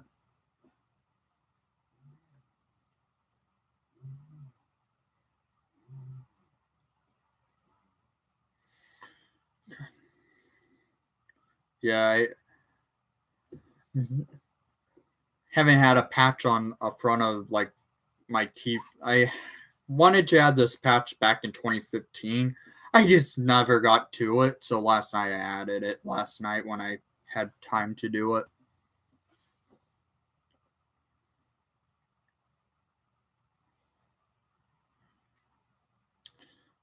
Yeah, I haven't had a patch on a front of like my Keith. I wanted to add this patch back in 2015. I just never got to it. So last night I added it last night when I had time to do it.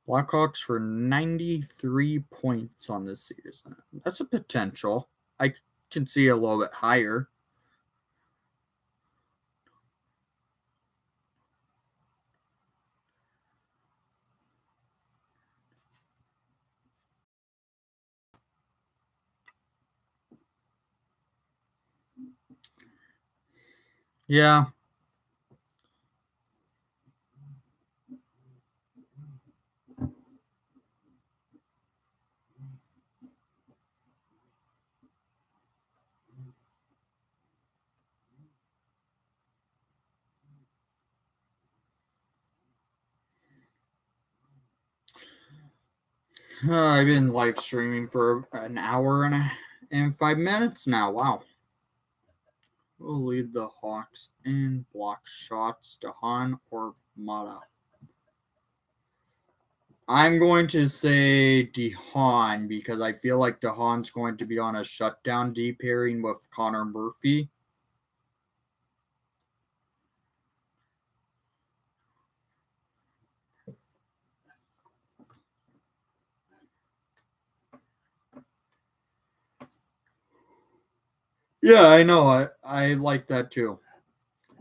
Blackhawks for 93 points on this season. That's a potential. I can see a little bit higher. Yeah. I've been live streaming for an hour and 5 minutes now. Wow. We'll lead the Hawks in block shots, Dahan or Mata. I'm going to say Dahan because I feel like Dahan's going to be on a shutdown D pairing with Connor Murphy. Yeah, I know. I like that too.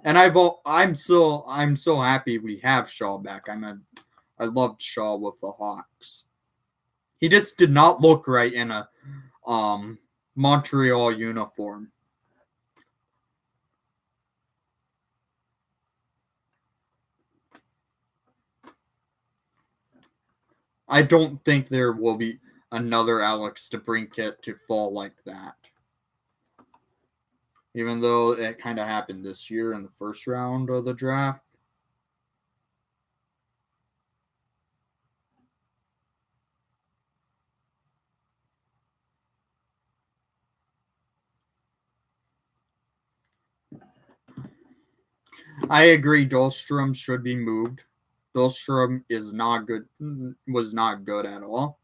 And I'm so happy we have Shaw back. I loved Shaw with the Hawks. He just did not look right in a Montreal uniform. I don't think there will be another Alex DeBrincat to fall like that. Even though it kind of happened this year in the first round of the draft. I agree Dahlstrom should be moved. Dahlstrom is not good was not good at all.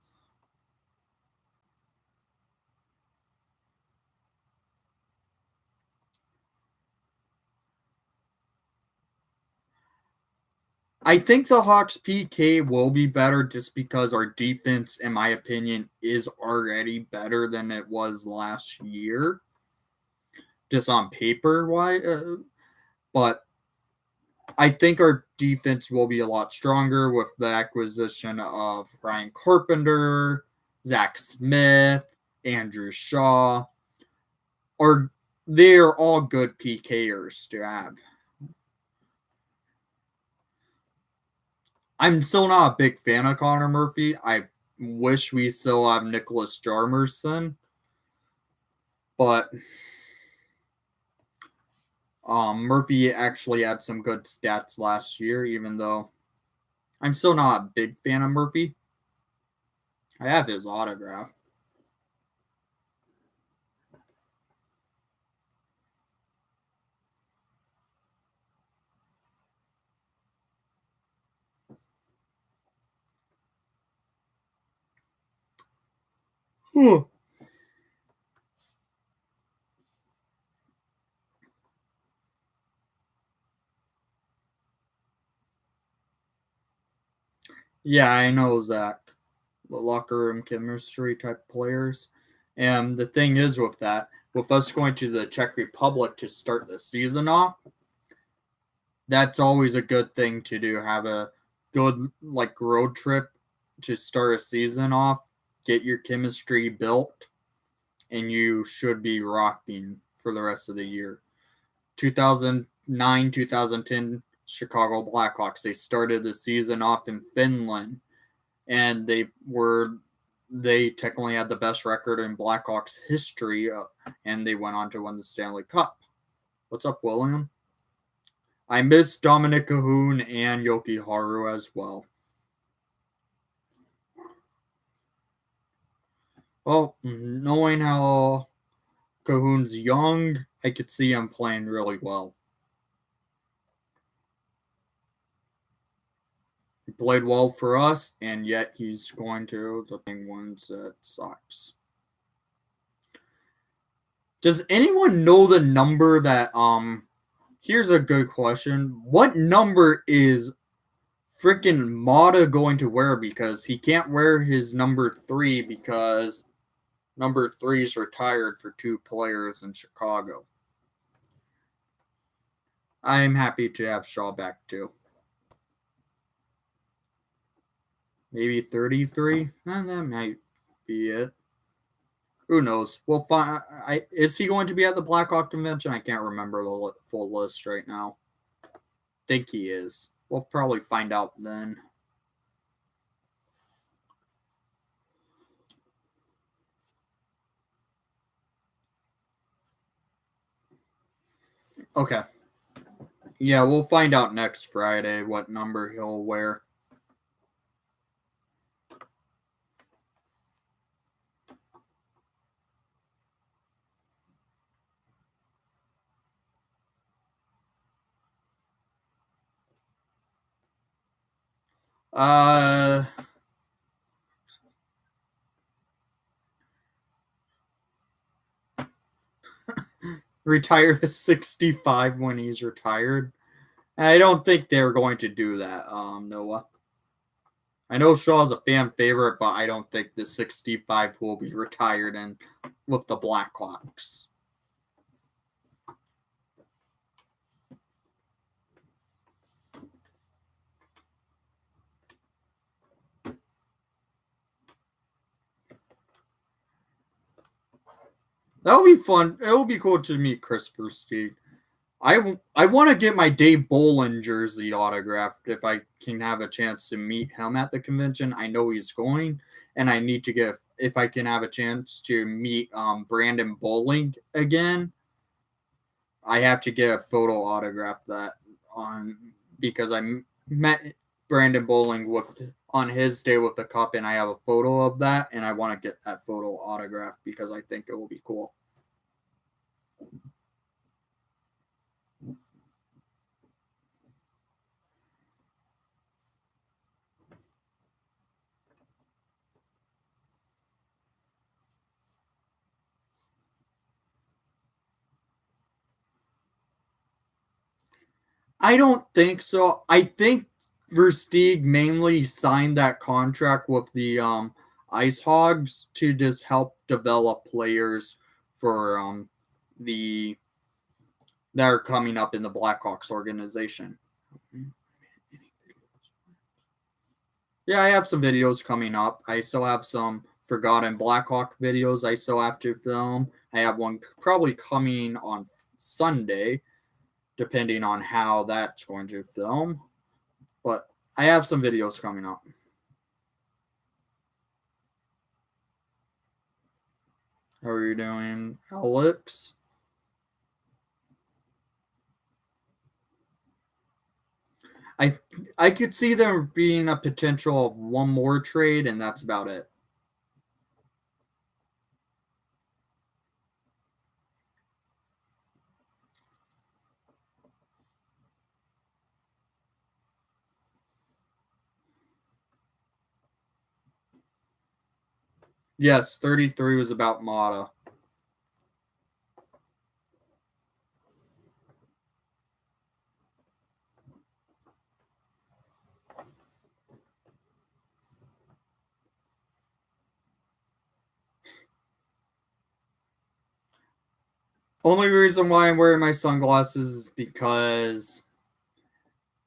I think the Hawks PK will be better just because our defense, in my opinion, is already better than it was last year. Just on paper, but I think our defense will be a lot stronger with the acquisition of Ryan Carpenter, Zach Smith, Andrew Shaw. Or they're all good PKers to have. I'm still not a big fan of Connor Murphy. I wish we still have Nicholas Jarmerson, but Murphy actually had some good stats last year, even though I'm still not a big fan of Murphy. I have his autograph. Yeah, I know Zach. The locker room chemistry type players. And the thing is with that, with us going to the Czech Republic to start the season off, that's always a good thing to do. Have a good road trip to start a season off, get your chemistry built, and you should be rocking for the rest of the year. 2009, 2010 Chicago Blackhawks, they started the season off in Finland, and they technically had the best record in Blackhawks history, and they went on to win the Stanley Cup. What's up, William? I miss Dominic Cahoon and Yoki Haru as well. Well, knowing how Cahoon's young, I could see him playing really well. He played well for us, and yet he's going to the Penguins. That sucks. Does anyone know the number that here's a good question. What number is freaking Mata going to wear? Because he can't wear his number 3 because number 3 is retired for 2 players in Chicago. I'm happy to have Shaw back too. Maybe 33? That might be it. Who knows? We'll find. Is he going to be at the Blackhawk convention? I can't remember the full list right now. Think he is. We'll probably find out then. Okay. Yeah, we'll find out next Friday what number he'll wear. Uh, retire at 65 when he's retired. I don't think they're going to do that, Noah. I know Shaw's a fan favorite, but I don't think the 65 will be retired and with the Blackhawks. That'll be fun. It'll be cool to meet Christopher Steve. I want to get my Dave Bolin jersey autographed if I can have a chance to meet him at the convention. I know he's going, and I need to get if I can have a chance to meet Brandon Bowling again. I have to get a photo autograph that on because I met Brandon Bowling with on his day with the cup, and I have a photo of that, and I want to get that photo autographed because I think it will be cool. I don't think so. I think Versteeg mainly signed that contract with the Ice Hogs to just help develop players for the that are coming up in the Blackhawks organization. Yeah, I have some videos coming up. I still have some forgotten Blackhawk videos I still have to film. I have one probably coming on Sunday, depending on how that's going to film. But I have some videos coming up. How are you doing, Alex? I I could see there being a potential of one more trade, and that's about it. Yes, 33 was about Mata. Only reason why I'm wearing my sunglasses is because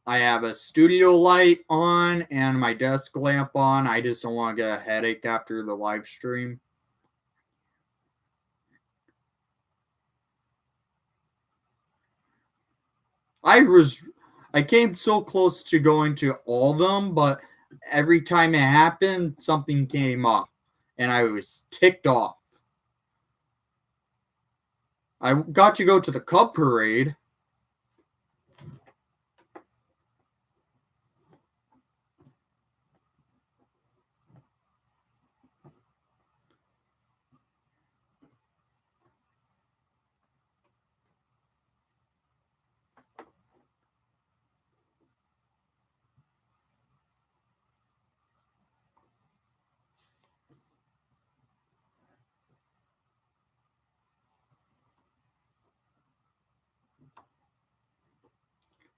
I have a studio light on and my desk lamp on. I just don't want to get a headache after the live stream. I came so close to going to all of them, but every time it happened, something came up, and I was ticked off. I got to go to the Cub Parade.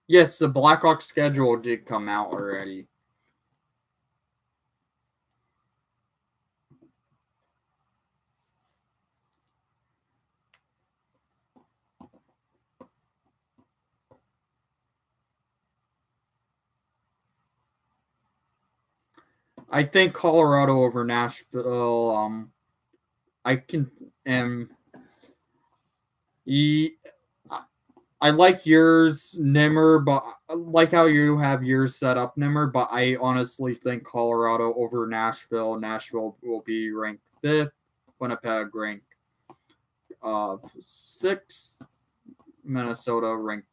Yes, the Blackhawks schedule did come out already. I think Colorado over Nashville. I can I like yours, Nimmer, but I like how you have yours set up, Nimmer. But I honestly think Colorado over Nashville. Nashville will be ranked fifth. Winnipeg ranked sixth. Minnesota ranked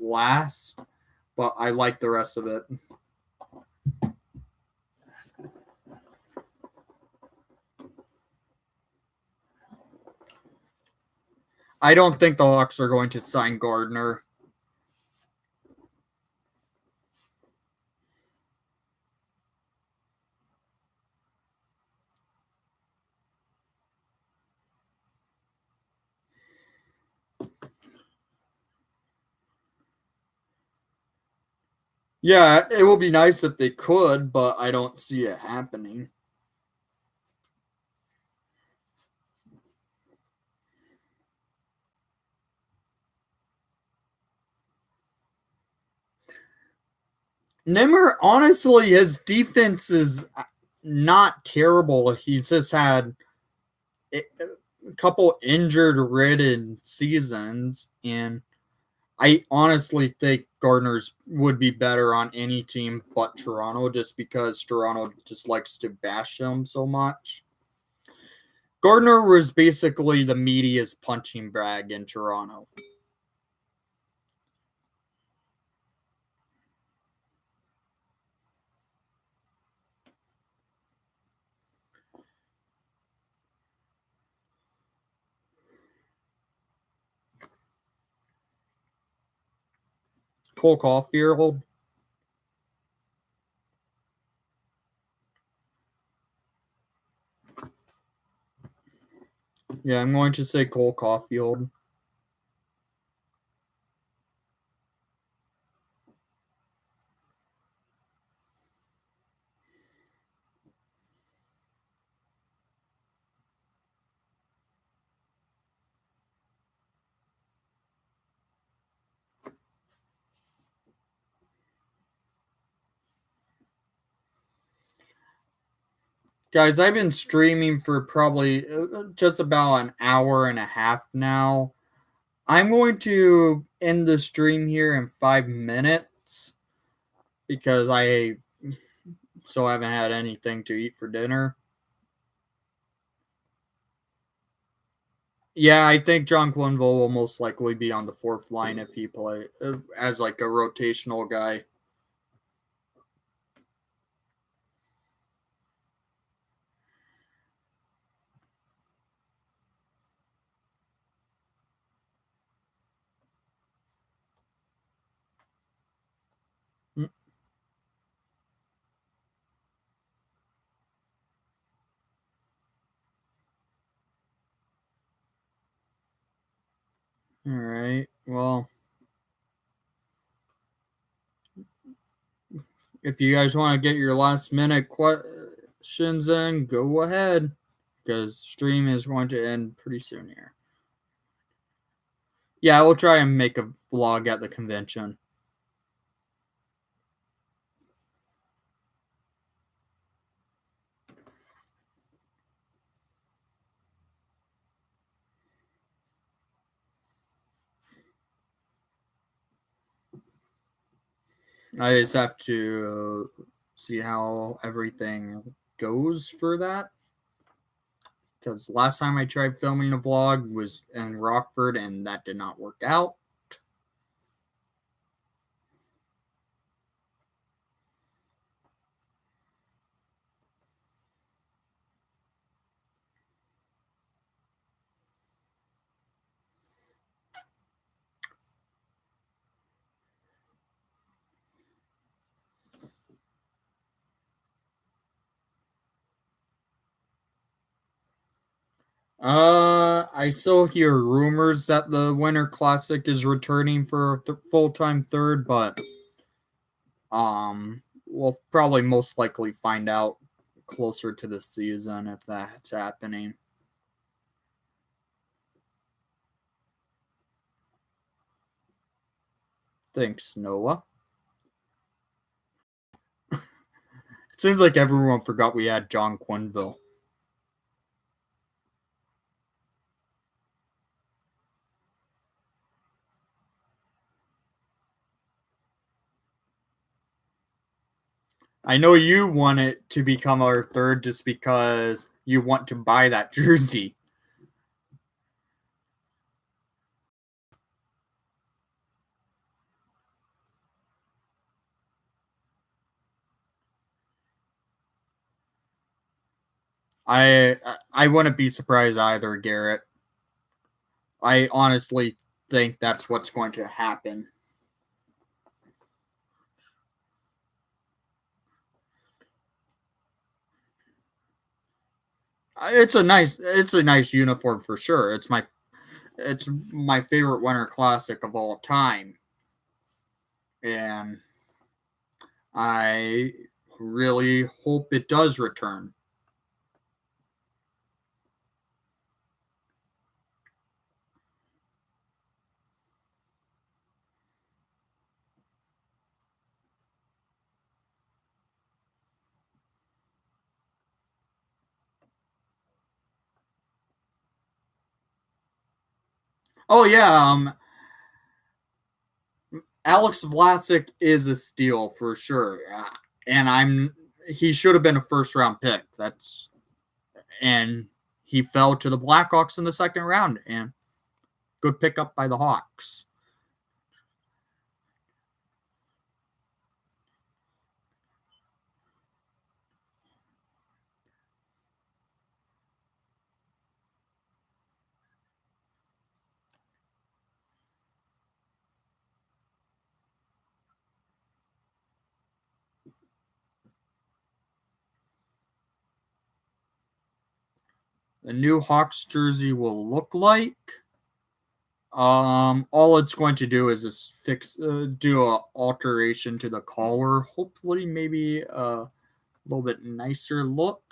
last. But I like the rest of it. I don't think the Hawks are going to sign Gardner. Yeah, it would be nice if they could, but I don't see it happening. Nimmer, honestly, his defense is not terrible. He's just had a couple injured-ridden seasons, and I honestly think Gardner's would be better on any team but Toronto, just because Toronto just likes to bash him so much. Gardner was basically the media's punching bag in Toronto. Cole Caulfield. Yeah, I'm going to say Cole Caulfield. Guys, I've been streaming for probably just about an hour and a half now. I'm going to end the stream here in 5 minutes because I still haven't had anything to eat for dinner. Yeah, I think John Quinville will most likely be on the fourth line if he play as like a rotational guy. Mm. All right. Well, if you guys want to get your last minute questions in, go ahead because stream is going to end pretty soon here. Yeah, we'll try and make a vlog at the convention. I just have to see how everything goes for that. Because last time I tried filming a vlog was in Rockford and that did not work out. I still hear rumors that the Winter Classic is returning for a full-time third, but we'll probably most likely find out closer to the season if that's happening. Thanks, Noah. It seems like everyone forgot we had John Quinville. I know you want it to become our third just because you want to buy that jersey. I wouldn't be surprised either, Garrett. I honestly think that's what's going to happen. It's a nice uniform for sure. It's my favorite Winter Classic of all time, and I really hope it does return. Oh yeah, Alex Vlasic is a steal for sure, and he should have been a first round pick. And he fell to the Blackhawks in the second round, and good pickup by the Hawks. The new Hawks jersey will look like. All it's going to do is just do a alteration to the collar. Hopefully, maybe a little bit nicer look.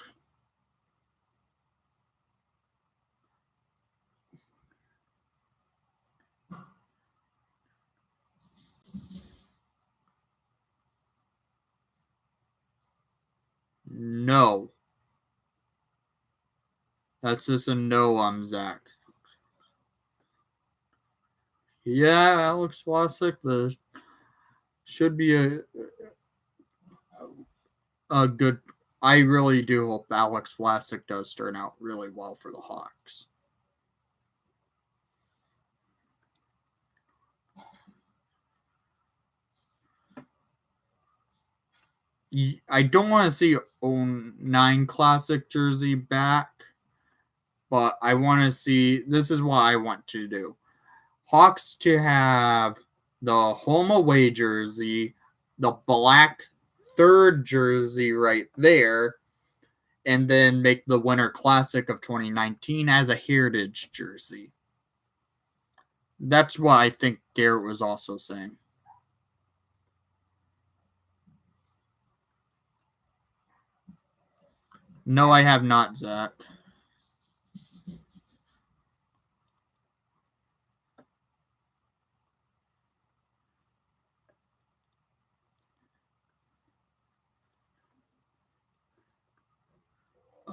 No, that's just a no on Zach. Yeah, Alex Vlasic. The should be a good. I really do hope Alex Vlasic does turn out really well for the Hawks. I don't want to see 09 Classic jersey back, but I want to see. This is what I want to do. Hawks to have the home away jersey, the black third jersey right there, and then make the Winter Classic of 2019 as a heritage jersey. That's what I think Garrett was also saying. No, I have not, Zach.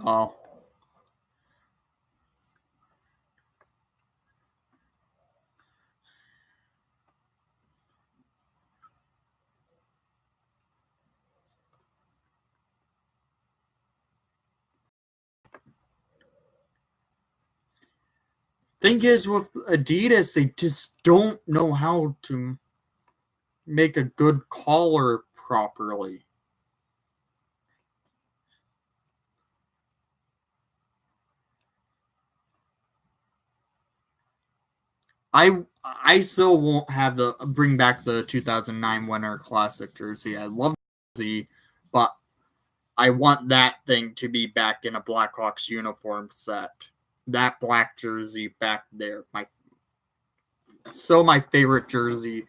Oh. Thing is, with Adidas, they just don't know how to make a good collar properly. I still won't have the bring back the 2009 Winter Classic jersey. I love the jersey, but I want that thing to be back in a Blackhawks uniform set. That black jersey back there. My favorite jersey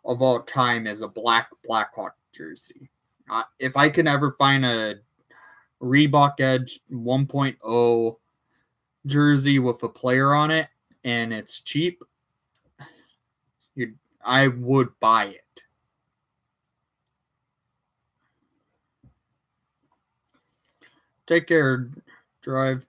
of all time is a black Blackhawk jersey. If I can ever find a Reebok Edge 1.0 jersey with a player on it and it's cheap, I would buy it. Take care, Drive.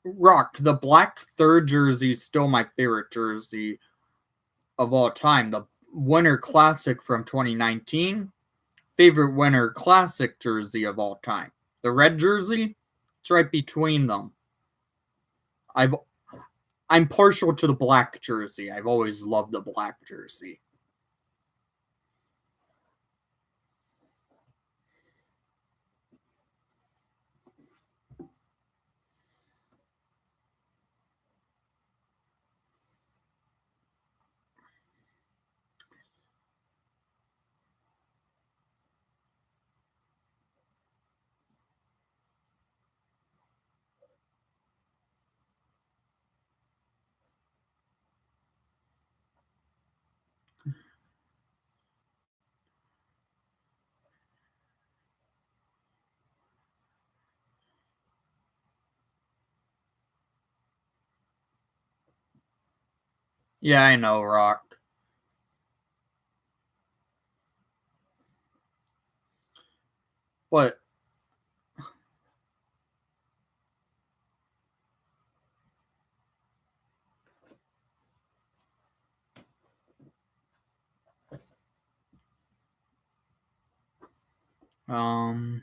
Rock, the black third jersey is still my favorite jersey of all time. The Winter Classic from 2019, favorite Winter Classic jersey of all time. The red jersey, it's right between them. I'm partial to the black jersey. I've always loved the black jersey. Yeah, I know, Rock. But um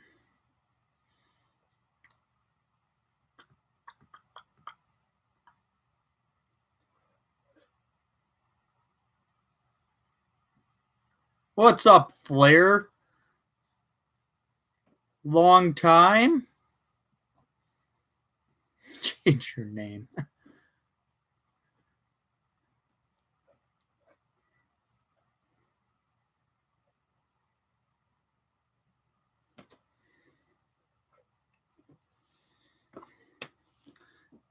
what's up, Flair? Long time? Change your name.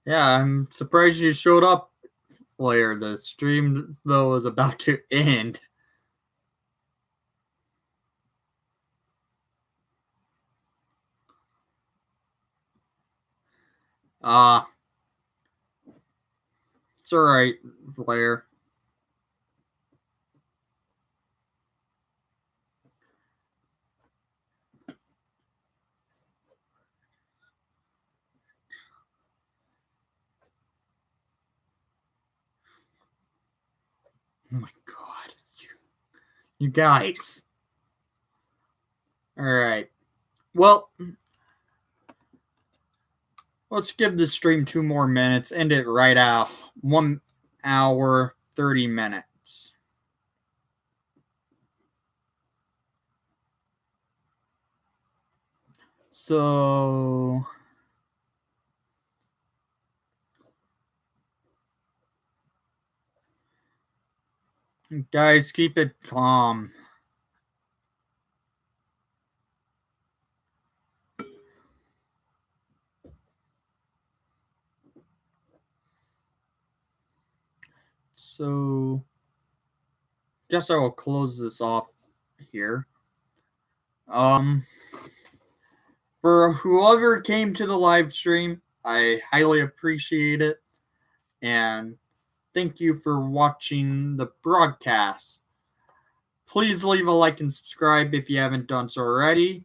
Yeah, I'm surprised you showed up, Flair. The stream, though, is about to end. Ah, it's alright, Flair. Oh my god. You guys. Alright. Well, let's give the stream 2 more minutes. End it right out. 1 hour, 30 minutes. So, guys, keep it calm. So, guess I will close this off here. For whoever came to the live stream, I highly appreciate it. And thank you for watching the broadcast. Please leave a like and subscribe if you haven't done so already.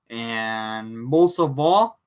And most of all,